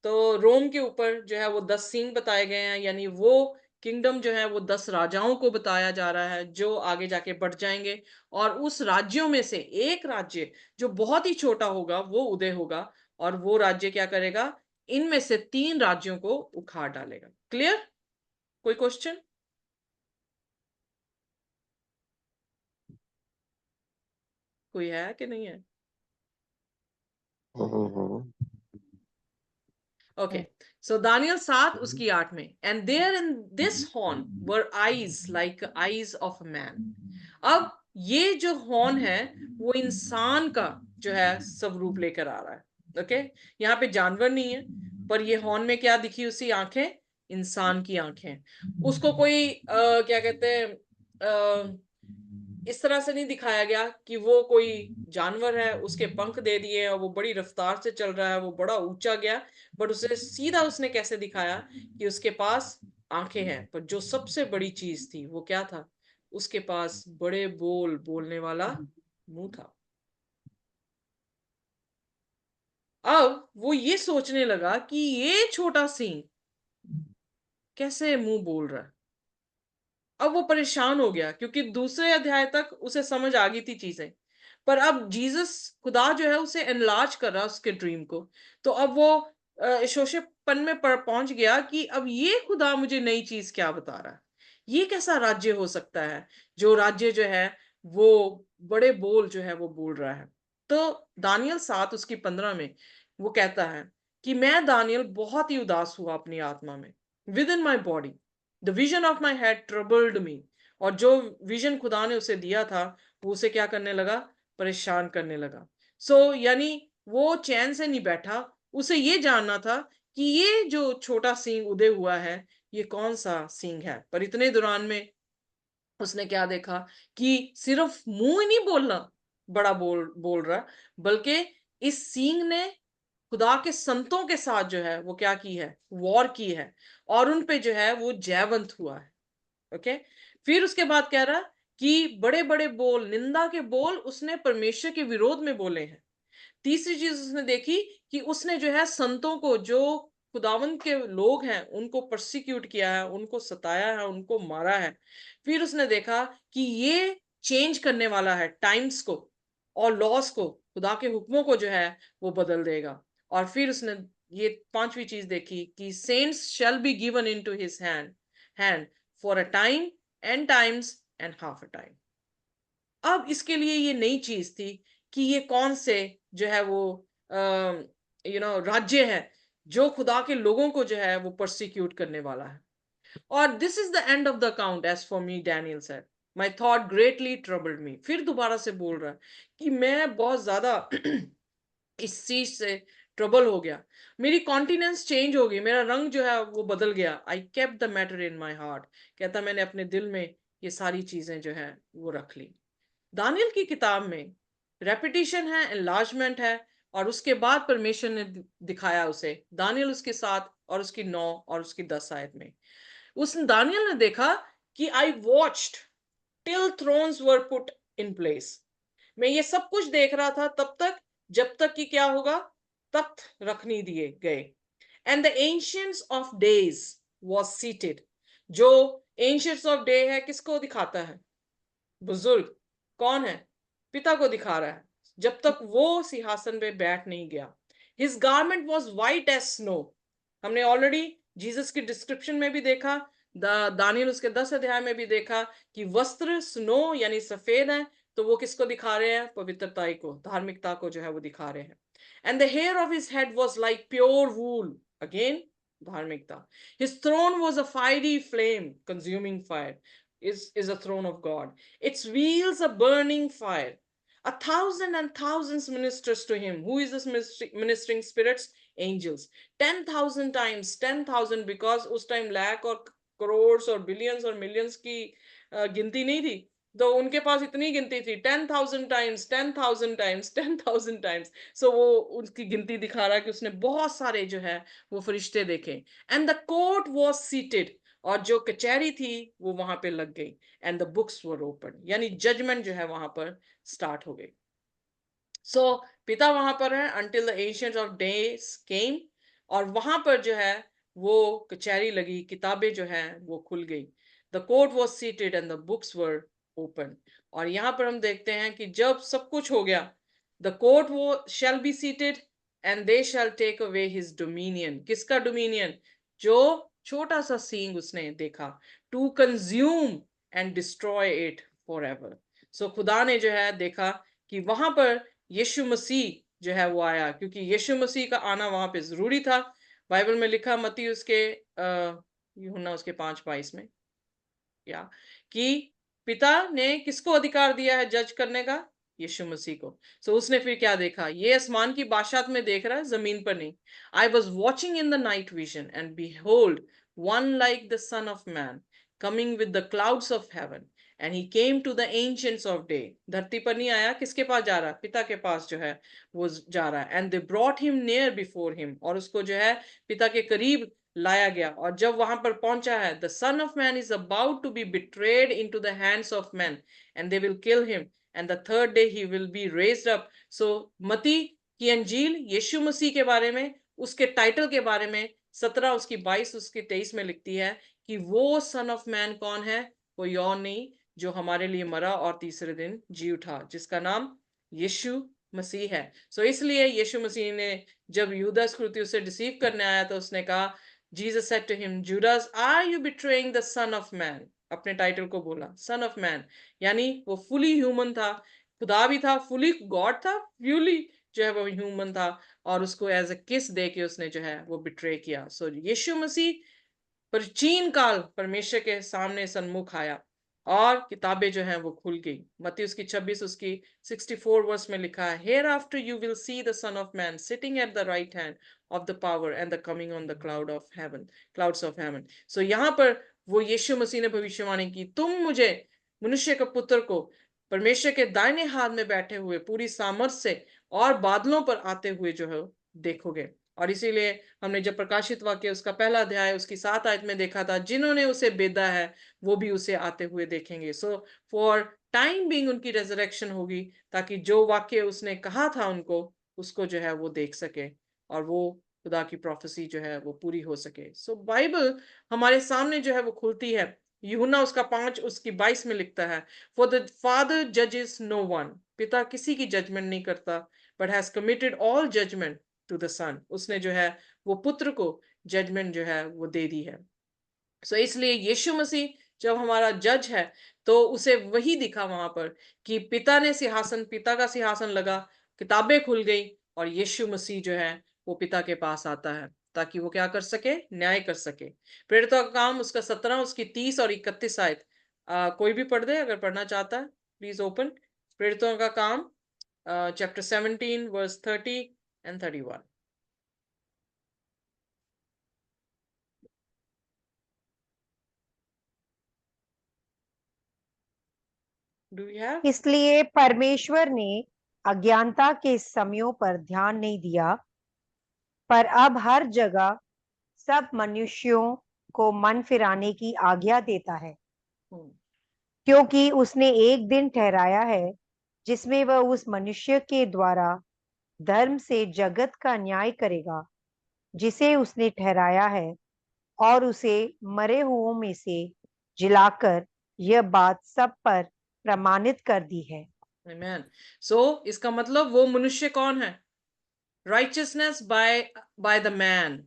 तो रोम के ऊपर जो है वो 10 सिंह बताए गए हैं, यानी वो किंगडम जो है वो 10 राजाओं को बताया जा रहा है जो आगे जाके बढ़ जाएंगे, और उस राज्यों में से एक राज्य जो बहुत ही छोटा होगा वो उदय होगा, और वो राज्य क्या करेगा, इनमें से 3 राज्यों को उखाड़ डालेगा। क्लियर? कोई क्वेश्चन? कोई है कि नहीं है? Okay, so Daniel 7 उसकी 8 में, and there in this horn were eyes like eyes of a man. अब ये जो हॉर्न है वो इंसान का जो है स्वरूप लेकर आ रहा है. ओके, यहाँ पे जानवर नहीं है, पर ये हॉर्न में क्या दिखी उसी आंखें, इंसान की आंखें. उसको कोई क्या कहते हैं, इस तरह से नहीं दिखाया गया कि वो कोई जानवर है, उसके पंख दे दिए और वो बड़ी रफ्तार से चल रहा है, वो बड़ा ऊंचा गया. बट उसे सीधा उसने कैसे दिखाया कि उसके पास आंखें हैं. पर जो सबसे बड़ी चीज थी वो क्या था, उसके पास बड़े बोल बोलने वाला मुंह था. अब वो ये सोचने लगा कि ये छोटा सिंह कैसे मुंह बोल रहा है. अब वो परेशान हो गया क्योंकि दूसरे अध्याय तक उसे समझ आ गई थी चीजें, पर अब जीसस खुदा जो है उसे एनलार्ज कर रहा है उसके ड्रीम को. तो अब वो शोषेपन में पहुंच गया कि अब ये खुदा मुझे नई चीज क्या बता रहा है, ये कैसा राज्य हो सकता है जो राज्य जो है वो बड़े बोल जो है वो बोल रहा है. तो दानियल 7 उसकी 15 में वो कहता है कि मैं दानियल बहुत ही उदास हुआ अपनी आत्मा में, within my body the vision of my head troubled me. और जो विजन खुदा ने उसे दिया था वो उसे क्या करने लगा, परेशान करने लगा. यानी वो चैन से नहीं बैठा, उसे ये जानना था कि ये जो छोटा सींग उदय हुआ है ये कौन सा सींग है. पर इतने दौरान में उसने क्या देखा कि सिर्फ मुंह ही नहीं बोलना बड़ा बोल रहा, बल्कि इस सींग ने खुदा के संतों के साथ जो है वो क्या की है, वॉर की है, और उन पे जो है वो जयवंत हुआ है. ओके, फिर उसके बाद कह रहा कि बड़े बड़े बोल, निंदा के बोल उसने परमेश्वर के विरोध में बोले हैं. तीसरी चीज उसने देखी कि उसने जो है संतों को, जो खुदावंत के लोग हैं, उनको परसिक्यूट किया है, उनको सताया है, उनको मारा है. फिर उसने देखा कि ये चेंज करने वाला है टाइम्स को और लॉस को, खुदा के हुक्मों को जो है वो बदल देगा. और फिर उसने ये पांचवी चीज देखी कि saints shall be given into his hand for a time and times and half a time. अब इसके लिए ये नई चीज थी कि ये कौन से जो है वो राज्य है जो खुदा के लोगों को जो है वो परसिक्यूट करने वाला है. और this is the end of the account as for me, Daniel said, my thought greatly troubled me. फिर दोबारा से बोल रहा है कि मैं बहुत ज्यादा इस चीज से ट्रबल हो गया, मेरी कॉन्टिनेंस चेंज हो गई, मेरा रंग जो है वो बदल गया. I kept the matter in my heart. कहता मैंने अपने दिल में ये सारी चीजें जो है वो रख ली. दानियल की किताब में रेपिटेशन है, एनलार्जमेंट है, और उसके बाद परमेश्वर ने दिखाया उसे दानियल उसके 7 और उसकी 9 और उसकी 10 आयत में. उस दानियल ने देखा कि I watched till thrones were put in place. मैं ये सब कुछ देख रहा था तब तक जब तक कि क्या होगा, तख्त रख नहीं दिए गए. And the ancients of days was seated. जो एंशियंट्स ऑफ डे है किसको दिखाता है, बुजुर्ग कौन है, पिता को दिखा रहा है, जब तक वो सिंहासन पे बैठ नहीं गया. His garment was white as snow. हमने ऑलरेडी जीसस की डिस्क्रिप्शन में भी देखा, दानियल उसके 10 अध्याय में भी देखा कि वस्त्र स्नो यानी सफेद है. तो वो किसको दिखा रहे हैं, पवित्रता को, धार्मिकता को जो है वो दिखा रहे हैं. And the hair of his head was like pure wool, again धार्मिकता. His throne was a fiery flame, consuming fire is a throne of God. Its wheels a burning fire. 1,000 and thousands ministers to him. Who is this ministering spirits? Angels. 10,000 times 10,000, because उस time lakh और crores और billions और millions की गिनती नहीं थी, तो उनके पास इतनी गिनती थी 10,000 times 10,000 times 10,000 times. So वो उसकी गिनती दिखा रहा है कि उसने बहुत सारे जो है वो फरिश्ते देखे. And the court was seated. और जो कचहरी थी वो वहां पे लग गई. And the books were open, यानी जजमेंट जो है वहां पर स्टार्ट हो गई. पिता वहां पर है until the ancient of days came. और वहां पर जो है वो कचहरी लगी, किताबें जो है वो खुल गई. The court was seated and the books were open. और यहाँ पर हम देखते हैं कि जब सब कुछ हो गया, द कोर्ट वो shall be seated and they shall take away his dominion. किसका डोमिनियन, जो छोटा सा सींग उसने देखा, to consume and destroy it for ever. खुदा ने जो है देखा कि वहां पर यीशु मसीह जो है वो आया, क्योंकि यीशु मसीह का आना वहां पे जरूरी था. बाइबल में लिखा मत्ती उसके यूहन्ना उसके 5:22 में या कि पिता ने किसको अधिकार दिया है जज करने का? यीशु मसीह को। सो उसने फिर क्या देखा? ये आसमान की बादशाहत में देख रहा है, जमीन पर नहीं। I was watching in the night vision and behold one like the son of man coming with the clouds of heaven and he came to the ancients of day। धरती पर नहीं आया, किसके पास जा रहा है? पिता के पास जो है वो जा रहा है। and they brought him near before him, और उसको जो है पिता के करीब लाया गया। और जब वहां पर पहुंचा है, the son of man is about to be betrayed into the hands of men and they will kill him and the third day he will be raised up। so मती की अंजील यीशु मसीह के बारे में, उसके टाइटल के बारे में 17 उसकी 22 उसकी 23 में लिखती है कि वो सन ऑफ मैन कौन है? कोई और नहीं, जो हमारे लिए मरा और तीसरे दिन जी उठा, जिसका नाम यीशु मसीह है। सो इसलिए यीशु मसीह ने जब यूदा इस्करियोती उसे डिसीव करने आया तो उसने कहा, Jesus said to him, Judas, are you betraying the son of man? अपने टाइटल को बोला son of man, यानी वो फुली ह्यूमन था, खुदा भी था, फुली गॉड था, फ्यूली जो है वो ह्यूमन था, और उसको एज अ किस दे के उसने जो है वो बिट्रे किया। सो यीशु मसीह प्राचीन काल परमेश्वर के सामने सन्मुख आया और किताबें जो हैं वो खुल गई। मत्ती उसकी 26 उसकी 64 वर्स में लिखा है, hereafter you will see the son of man sitting at the right hand of the power and the coming on the clouds of heaven. So यहाँ पर वो यीशु मसीह ने भविष्यवाणी की, तुम मुझे मनुष्य के पुत्र को परमेश्वर के दाहिने हाथ में बैठे हुए पूरी सामर्थ से और बादलों पर आते हुए जो है देखोगे। और इसीलिए हमने जब प्रकाशित वाक्य उसका पहला अध्याय उसकी 7 आयत में देखा था, जिन्होंने उसे बेदा है वो भी उसे आते हुए देखेंगे। सो फॉर टाइम बीइंग उनकी रेजरेक्शन होगी, ताकि जो वाक्य उसने कहा था उनको, उसको जो है वो देख सके और वो खुदा की प्रोफेसी जो है वो पूरी हो सके। सो बाइबल हमारे सामने जो है वो खुलती है। यूहन्ना उसका 5 उसकी 22 में लिखता है, फॉर द फादर जजेस नो वन, पिता किसी की जजमेंट नहीं करता, but has committed all judgement to the son, उसने जो है वो पुत्र को जजमेंट जो है वो दे दी है। सो इसलिए यीशु मसीह जब हमारा जज है तो उसे वही दिखा वहां पर कि पिता ने सिंहासन, पिता का सिंहासन लगा, किताबें खुल गई और यीशु मसीह जो है वो पिता के पास आता है ताकि वो क्या कर सके? न्याय कर सके। प्रेरितों का काम उसका 17 उसकी 30 और 31 आयत कोई भी पढ़ दे अगर पढ़ना चाहता है, प्लीज ओपन प्रेरितों का काम chapter 17 verse 30 and 31। Do you have?
इसलिए परमेश्वर ने अज्ञानता के समयों पर ध्यान नहीं दिया, पर अब हर जगह सब मनुष्यों को मन फिराने की आज्ञा देता है, क्योंकि उसने एक दिन ठहराया है जिसमें वह उस मनुष्य के द्वारा धर्म से जगत का न्याय करेगा जिसे उसने ठहराया है, और उसे मरे हुओं में से जिलाकर यह बात सब पर प्रमाणित कर दी है।
Amen. So इसका मतलब वो मनुष्य कौन है? Righteousness by the man,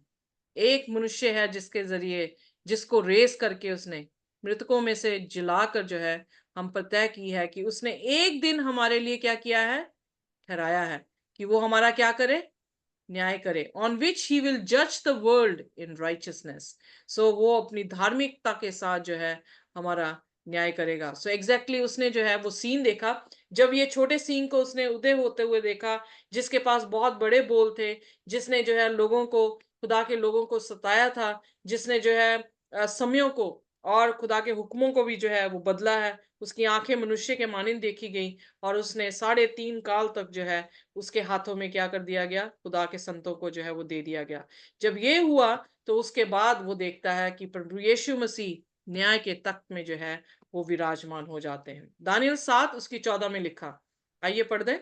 एक मनुष्य है जिसके जरिए, जिसको रेस करके उसने मृतकों में से जिलाकर जो है हम पर तय की है कि उसने एक दिन हमारे लिए क्या किया है? ठहराया है कि वो हमारा क्या करे? न्याय करे। On which he will judge the world in righteousness। So वो अपनी धार्मिकता के साथ जो है हमारा न्याय करेगा। So exactly उसने जो है वो सीन देखा, जब ये छोटे सीन को उसने उदय होते हुए देखा, जिसके पास बहुत बड़े बोल थे, जिसने जो है लोगों को, खुदा के लोगों को सताया था, जिसने जो है समयों को और खुदा के हुक्मों को भी जो है वो बदला है, उसकी आंखें मनुष्य के मानिंद देखी गई और उसने 3.5 काल तक जो है उसके हाथों में क्या कर दिया गया? खुदा के संतों को जो है वो दे दिया गया। जब ये हुआ तो उसके बाद वो देखता है कि प्रभु यीशु मसीह न्याय के तख्त में जो है वो विराजमान हो जाते हैं। दानियल 7 उसकी 14 में लिखा, आइए पढ़ दें।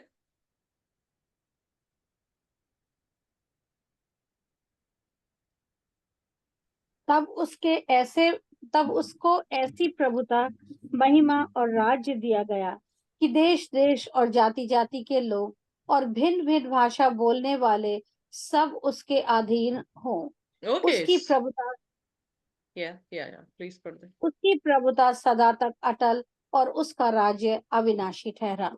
तब उसको ऐसी प्रभुता, महिमा और राज्य दिया गया कि देश देश और जाति जाति के लोग और भिन्न भिन्न भाषा बोलने वाले सब उसके अधीन हों। उसकी प्रभुता
प्लीज पढ़ दें।
उसकी प्रभुता सदा तक अटल और उसका राज्य अविनाशी ठहरा।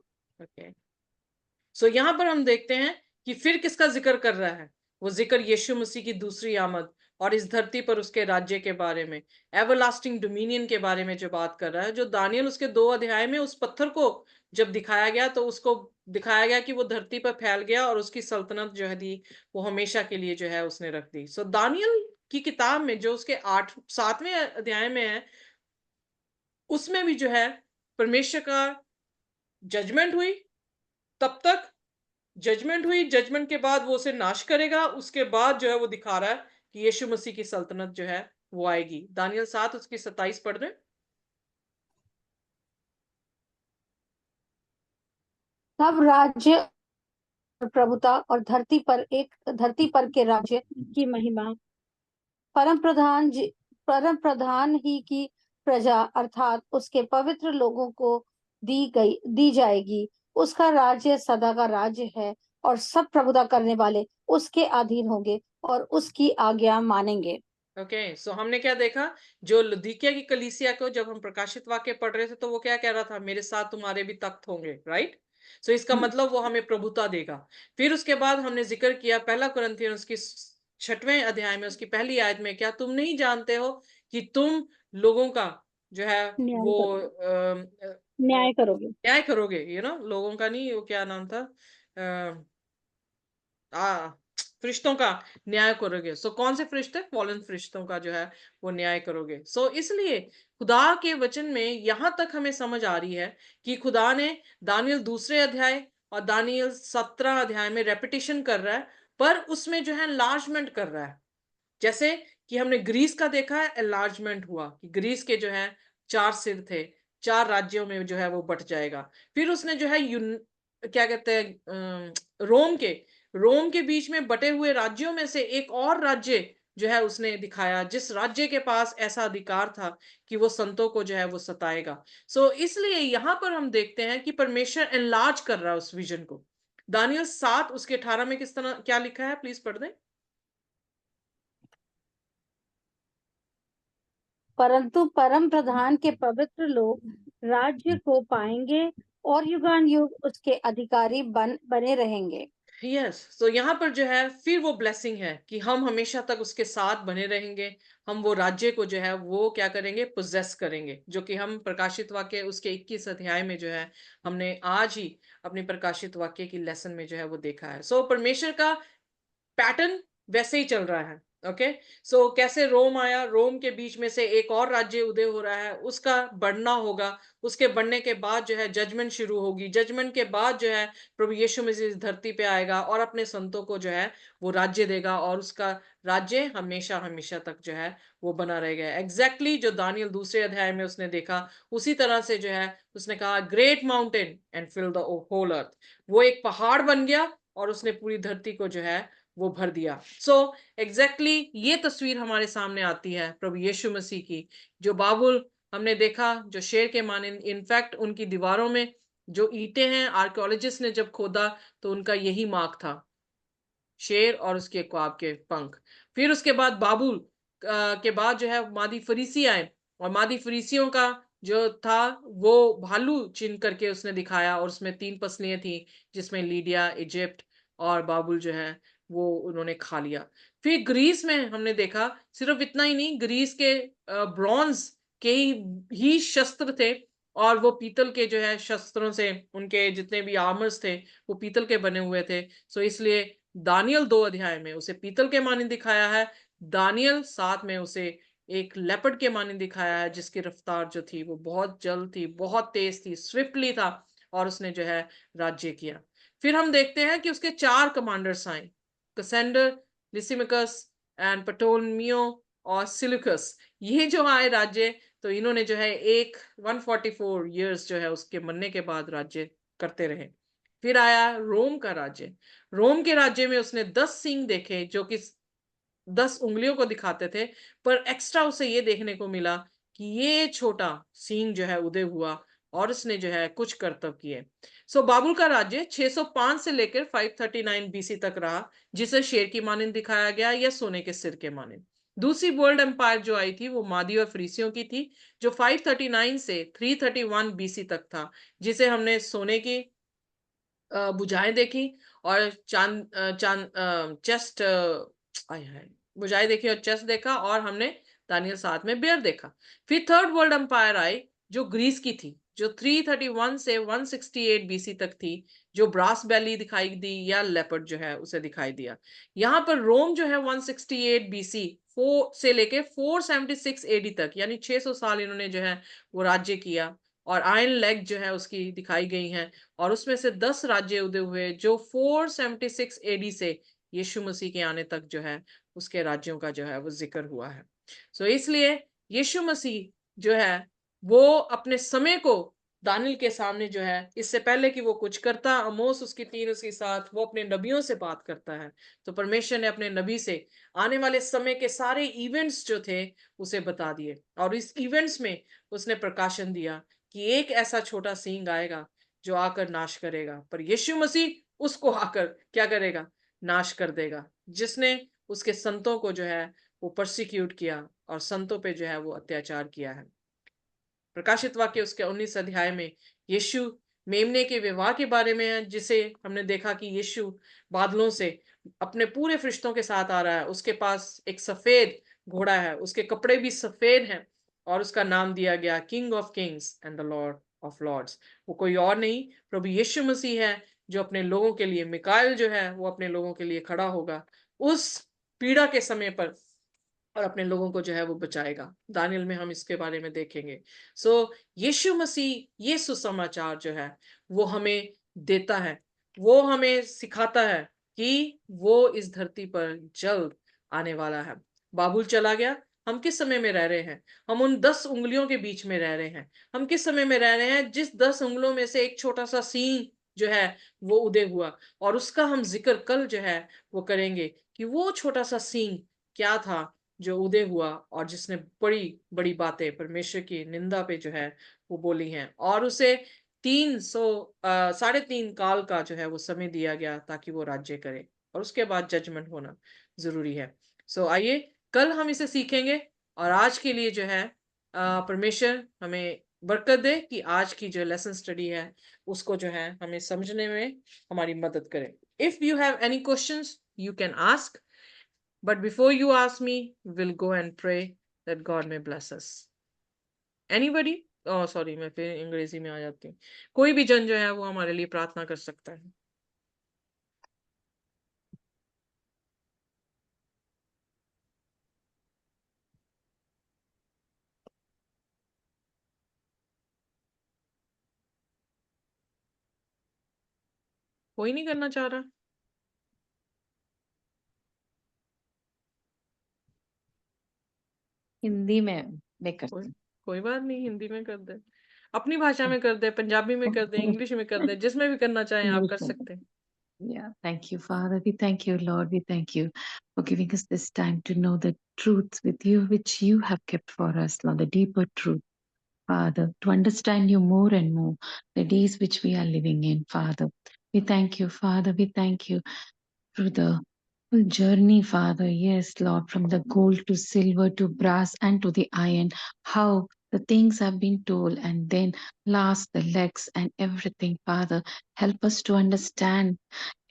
सो यहाँ पर हम देखते हैं कि फिर किसका जिक्र कर रहा है? वो जिक्र यीशु मसीह की दूसरी आमद और इस धरती पर उसके राज्य के बारे में, एवरलास्टिंग डोमिनियन के बारे में जो बात कर रहा है, जो दानियल उसके 2 अध्याय में उस पत्थर को जब दिखाया गया तो उसको दिखाया गया कि वो धरती पर फैल गया और उसकी सल्तनत जो है दी वो हमेशा के लिए जो है उसने रख दी। सो दानियल की किताब में जो उसके 7वें अध्याय में है, उसमें भी जो है परमेश्वर का जजमेंट हुई, तब तक जजमेंट हुई, जजमेंट के बाद वो उसे नाश करेगा, उसके बाद जो है वो दिखा रहा है कि यीशु मसीह की सल्तनत जो है वो आएगी। दानियल 7 उसकी 27 पढ़ रहे।
तब राज्य और प्रभुता और धरती पर के राज्य की महिमा परम प्रधान ही की प्रजा अर्थात उसके पवित्र लोगों को दी जाएगी। उसका राज्य सदा का राज्य है और सब प्रभुता करने वाले उसके अधीन होंगे और उसकी आज्ञा मानेंगे।
ओके, सो हमने क्या देखा, जो लुदीकिया की कलीसिया को जब हम प्रकाशित वाक्य पढ़ रहे थे तो वो क्या कह रहा था, मेरे साथ तुम्हारे भी तख्त होंगे, राइट। सो इसका मतलब वो हमें प्रभुता देगा। फिर उसके बाद हमने जिक्र किया 1 कुरिन्थियों उसकी 6वें अध्याय में उसकी पहली आयत में, क्या तुम नहीं जानते हो कि तुम लोगों का जो है वो
न्याय करोगे।
न्याय करोगे, लोगों का नहीं, वो क्या नाम था, फरिश्तों का न्याय करोगे। सो कौन से फरिश्ते, फॉलन फरिश्तों का जो है वो न्याय करोगे। सो इसलिए खुदा के वचन में यहां तक हमें समझ आ रही है कि खुदा ने दानियल 2 अध्याय और दानियल 17 अध्याय में रेपिटेशन कर रहा है, पर उसमें जो है एनलार्जमेंट कर रहा है। जैसे कि हमने ग्रीस का देखा है, एनलार्जमेंट हुआ कि ग्रीस के जो है 4 सिर थे, 4 राज्यों में जो है वो बट जाएगा। फिर उसने जो है क्या कहते हैं, रोम के बीच में बटे हुए राज्यों में से एक और राज्य जो है उसने दिखाया, जिस राज्य के पास ऐसा अधिकार था कि वो संतों को जो है वो सताएगा। सो इसलिए यहां पर हम देखते हैं कि परमेश्वर एनलार्ज कर रहा है उस विजन को। दानियल 7 उसके 18 में किस तरह क्या लिखा है, प्लीज पढ़ दें।
परंतु परम प्रधान के पवित्र लोग राज्य को पाएंगे और युगानुयुग उसके अधिकारी बने रहेंगे।
यस, तो यहाँ पर जो है फिर वो ब्लेसिंग है कि हम हमेशा तक उसके साथ बने रहेंगे। हम वो राज्य को जो है वो क्या करेंगे, पोजेस करेंगे, जो कि हम प्रकाशित वाक्य उसके 21 अध्याय में जो है हमने आज ही अपनी प्रकाशित वाक्य की लेसन में जो है वो देखा है। सो परमेश्वर का पैटर्न वैसे ही चल रहा है। ओके, सो कैसे रोम आया, रोम के बीच में से एक और राज्य उदय हो रहा है, उसका बढ़ना होगा, उसके बढ़ने के बाद जो है जजमेंट शुरू होगी, जजमेंट के बाद जो है प्रभु यीशु मसीह इस धरती पे आएगा और अपने संतों को जो है वो राज्य देगा और उसका राज्य हमेशा हमेशा तक जो है वो बना रहेगा। एग्जैक्टली जो दानियल 2 अध्याय में उसने देखा, उसी तरह से जो है उसने कहा great mountain and fill the whole earth, वो एक पहाड़ बन गया और उसने पूरी धरती को जो है वो भर दिया। सो एग्जैक्टली ये तस्वीर हमारे सामने आती है प्रभु यीशु मसीह की। जो बाबुल हमने देखा, जो शेर के मानिंद, इनफैक्ट उनकी दीवारों में जो ईंटें हैं, आर्कियोलॉजिस्ट ने जब खोदा तो उनका यही मार्क था, शेर और उसके ख्वाब के पंख। फिर उसके बाद बाबुल के बाद जो है मादी फरीसी आए और मादी फरीसियों का जो था वो भालू चिन्ह करके उसने दिखाया और उसमें 3 पसलियां थी, जिसमें लीडिया, इजिप्ट और बाबुल जो है वो उन्होंने खा लिया। फिर ग्रीस में हमने देखा, सिर्फ इतना ही नहीं, ग्रीस के ब्रॉन्ज के ही शस्त्र थे और वो पीतल के जो है शस्त्रों से, उनके जितने भी आर्मर्स थे वो पीतल के बने हुए थे। सो इसलिए दानियल 2 अध्याय में उसे पीतल के मानी दिखाया है, दानियल 7 में उसे एक लेपर्ड के मानी दिखाया है, जिसकी रफ्तार जो थी वो बहुत जल्द थी, बहुत तेज थी, स्विफ्टली था और उसने जो है राज्य किया। फिर हम देखते हैं कि उसके 4 कमांडर्स आए, कसेंडर, लिसिमिकस एंड पटोलमियो और सिलुकस। ये जो आए राज्य, तो इन्होंने जो है 144 ईयर्स जो है उसके मरने के बाद राज्य करते रहे। फिर आया रोम का राज्य। रोम के राज्य में उसने 10 सींग देखे, जो कि 10 उंगलियों को दिखाते थे, पर एक्स्ट्रा उसे ये देखने को मिला कि ये छोटा सींग जो है उदय हुआ और उसने जो है कुछ करतब किए। सो बाबुल का राज्य 605 से लेकर 539 बीसी तक रहा, जिसे शेर की मानिंद दिखाया गया या सोने के सिर के मानिंद। दूसरी वर्ल्ड एम्पायर जो आई थी वो मादी और फ्रीसियों की थी, जो 539 से 331 बीसी तक था, जिसे हमने सोने की भुजाएं देखी और चेस्ट बुझाई देखी और चेस्ट देखा, और हमने दानियल 7 में बेयर देखा। फिर थर्ड वर्ल्ड एम्पायर आई जो ग्रीस की थी, जो 331 से 168 बीसी तक थी, जो ब्रास बैली दिखाई दी या लेपर्ड जो है उसे दिखाई दिया। यहाँ पर रोम जो है 168 बीसी से लेके 476 एडी तक, यानी 600 साल इन्होंने जो है वो राज्य किया, और आयरन लेग जो है उसकी दिखाई गई है, और उसमें से 10 राज्य उदय हुए जो 476 एडी से यीशु मसीह के आने तक जो है उसके राज्यों का जो है वो जिक्र हुआ है। सो इसलिए यीशु मसीह जो है वो अपने समय को दानियल के सामने जो है, इससे पहले कि वो कुछ करता, आमोस उसकी 3 उसके साथ, वो अपने नबियों से बात करता है। तो परमेश्वर ने अपने नबी से आने वाले समय के सारे इवेंट्स जो थे उसे बता दिए, और इस इवेंट्स में उसने प्रकाशन दिया कि एक ऐसा छोटा सींग आएगा जो आकर नाश करेगा, पर यीशु मसीह उसको आकर क्या करेगा, नाश कर देगा, जिसने उसके संतों को जो है वो परसिक्यूट किया और संतों पे जो है वो अत्याचार किया है। प्रकाशित वाक्य उसके 19 अध्याय में यीशु मेमने के विवाह के बारे में है, जिसे हमने देखा कि यीशु बादलों से अपने पूरे फरिश्तों के साथ आ रहा है। उसके पास एक सफेद घोड़ा है, उसके कपड़े भी सफेद हैं, और उसका नाम दिया गया king of kings and the lord of lords. वो कोई और नहीं, प्रभु यीशु मसीह है, जो अपने लोगों के लिए, मिकाएल जो है वो अपने लोगों के लिए खड़ा होगा उस पीड़ा के समय पर, और अपने लोगों को जो है वो बचाएगा। दानियल में हम इसके बारे में देखेंगे। सो यीशु मसीह ये सुसमाचार जो है वो हमें देता है, वो हमें सिखाता है कि वो इस धरती पर जल्द आने वाला है। बाबुल चला गया, हम किस समय में रह रहे हैं? हम उन 10 उंगलियों के बीच में रह रहे हैं। हम किस समय में रह रहे हैं? जिस 10 उंगलियों में से एक छोटा सा सींग जो है वो उदय हुआ, और उसका हम जिक्र कल जो है वो करेंगे कि वो छोटा सा सींग क्या था जो उदय हुआ, और जिसने बड़ी बड़ी बातें परमेश्वर की निंदा पे जो है वो बोली हैं, और उसे 3.5 काल का जो है वो समय दिया गया ताकि वो राज्य करे, और उसके बाद जजमेंट होना जरूरी है। सो आइए कल हम इसे सीखेंगे, और आज के लिए जो है परमेश्वर हमें बरकत दे कि आज की जो लेसन स्टडी है उसको जो है हमें समझने में हमारी मदद करे। If you have any questions you can ask, but before you ask me, we'll go and pray that God may bless us. Anybody? Oh sorry, मैं फिर अंग्रेजी में आ जाती हूँ। कोई भी जन जो है वो हमारे लिए प्रार्थना कर सकता है। कोई नहीं करना चाह रहा?
हिंदी में मैं करती हूँ।
कोई बात नहीं, हिंदी में कर दे, अपनी भाषा में कर दे, पंजाबी में कर दे, इंग्लिश में कर दे, जिसमें भी करना चाहें आप कर सकते हैं।
Yeah, thank you, Father. We thank you, Lord. We thank you for giving us this time to know the truths with you, which you have kept for us, Lord, the deeper truth, Father, to understand you more and more, the days which we are living in, Father. We thank you, Father. We thank you through the full journey, Father. Yes, Lord, from the gold to silver to brass and to the iron, how the things have been told, and then last the legs and everything, Father. Help us to understand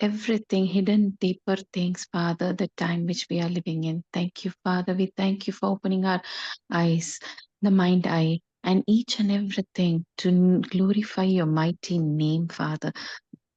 everything, hidden deeper things, Father, the time which we are living in. Thank you, Father. We thank you for opening our eyes, the mind eye, and each and everything to glorify your mighty name, Father,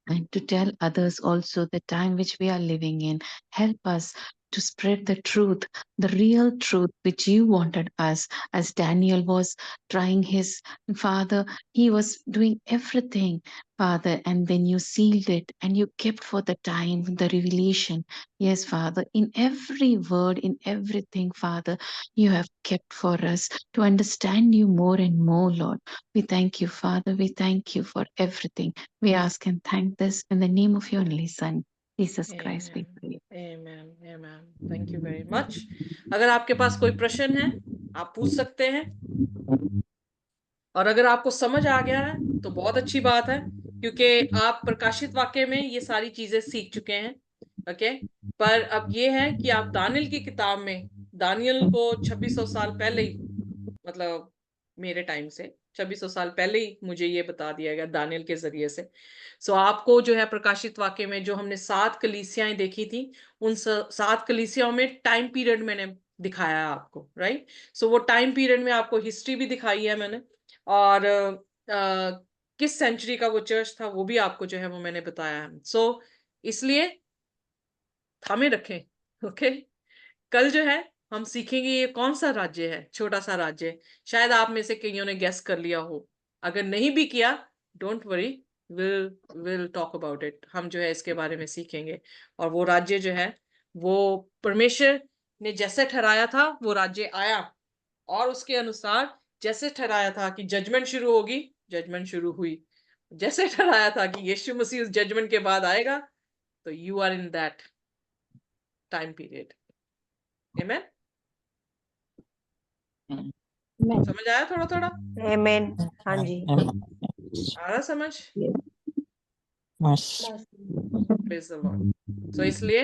and to tell others also the time which we are living in. Help us to spread the truth, the real truth which you wanted us. As Daniel was trying his Father, he was doing everything, Father, and then you sealed it and you kept for the time the revelation. Yes, Father, in every word, in everything, Father, you have kept for us to understand you more and more, Lord. We thank you, Father. We thank you for everything. We ask and thank this in the name of your only Son, Jesus Christ, we pray.
Amen. Amen. Thank you very much. अगर आपके पास कोई प्रश्न है आप पूछ सकते हैं, और अगर आपको समझ आ गया है तो बहुत अच्छी बात है, क्योंकि आप प्रकाशित वाक्य में ये सारी चीजें सीख चुके हैं। ओके, पर अब ये है कि आप दानियल की किताब में, दानियल को 2600 साल पहले ही, मतलब मेरे टाइम से 2600 साल पहले ही मुझे ये बता दिया गया दानियल के जरिए से। सो आपको जो है प्रकाशित वाक्य में जो हमने 7 कलीसियाएं देखी थी, उन 7 कलीसियाओं में टाइम पीरियड मैंने दिखाया है आपको, राइट। सो वो टाइम पीरियड में आपको हिस्ट्री भी दिखाई है मैंने, और किस सेंचुरी का वो चर्च था वो भी आपको जो है वो मैंने बताया है। सो इसलिए थामे रखें, ओके। कल जो है हम सीखेंगे ये कौन सा राज्य है, छोटा सा राज्य। शायद आप में से कईयों ने गेस कर लिया हो, अगर नहीं भी किया don't worry, will talk about it. हम जो है इसके बारे में सीखेंगे, और वो राज्य जो है वो परमेश्वर ने जैसे ठहराया था वो राज्य आया, और उसके अनुसार जैसे ठहराया था कि जजमेंट शुरू होगी, जजमेंट शुरू हुई। जैसे ठहराया था कि यीशु मसीह उस जजमेंट के बाद आएगा, तो you are in that time period. Amen. समझ आया थोड़ा थोड़ा?
आमेन। हाँ जी।
आ रहा समझ? Praise the Lord. So इसलिए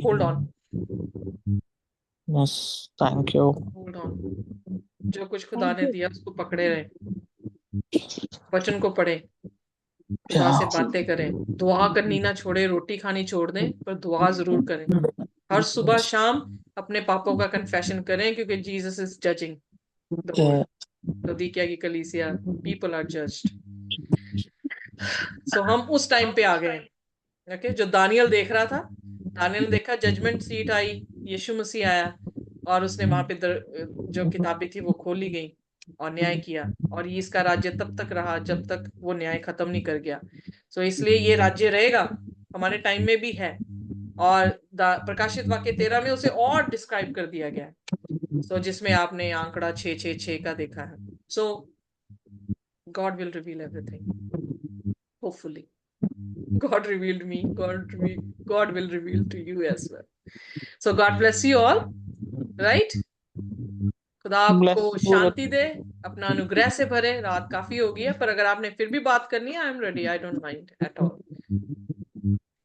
hold on,
Yes, thank you.
hold on। जो कुछ खुदा ने दिया उसको पकड़े रहे, वचन को पढ़े, खुदा से बातें करें, दुआ करनी ना छोड़े, रोटी खानी छोड़ दें पर दुआ जरूर करें। हर सुबह शाम अपने पापों का कन्फेशन करें, क्योंकि Jesus is judging the world. लौदीकिया की कलीसिया, पीपल आर जज्ड। सो हम उस टाइम पे आ गए, ओके। जो दानियल देख रहा था, दानियल ने देखा जजमेंट सीट आई, यीशु मसीह आया, और उसने वहां पे जो किताबें थी वो खोली गई और न्याय किया, और ये इसका राज्य तब तक रहा जब तक वो न्याय खत्म नहीं कर गया। सो इसलिए ये राज्य रहेगा, हमारे टाइम में भी है, और प्रकाशित वाक्य 13 में उसे और डिस्क्राइब कर दिया गया है। सो जिसमें आपने आंकड़ा 666 का देखा है। So God will reveal everything, hopefully. God revealed me, God will reveal to you as well. So God bless you all, right? खुदा आपको शांति दे, अपना अनुग्रह से भरे। रात काफी हो गई है, पर अगर आपने फिर भी बात करनी है, I am ready, I don't mind at all.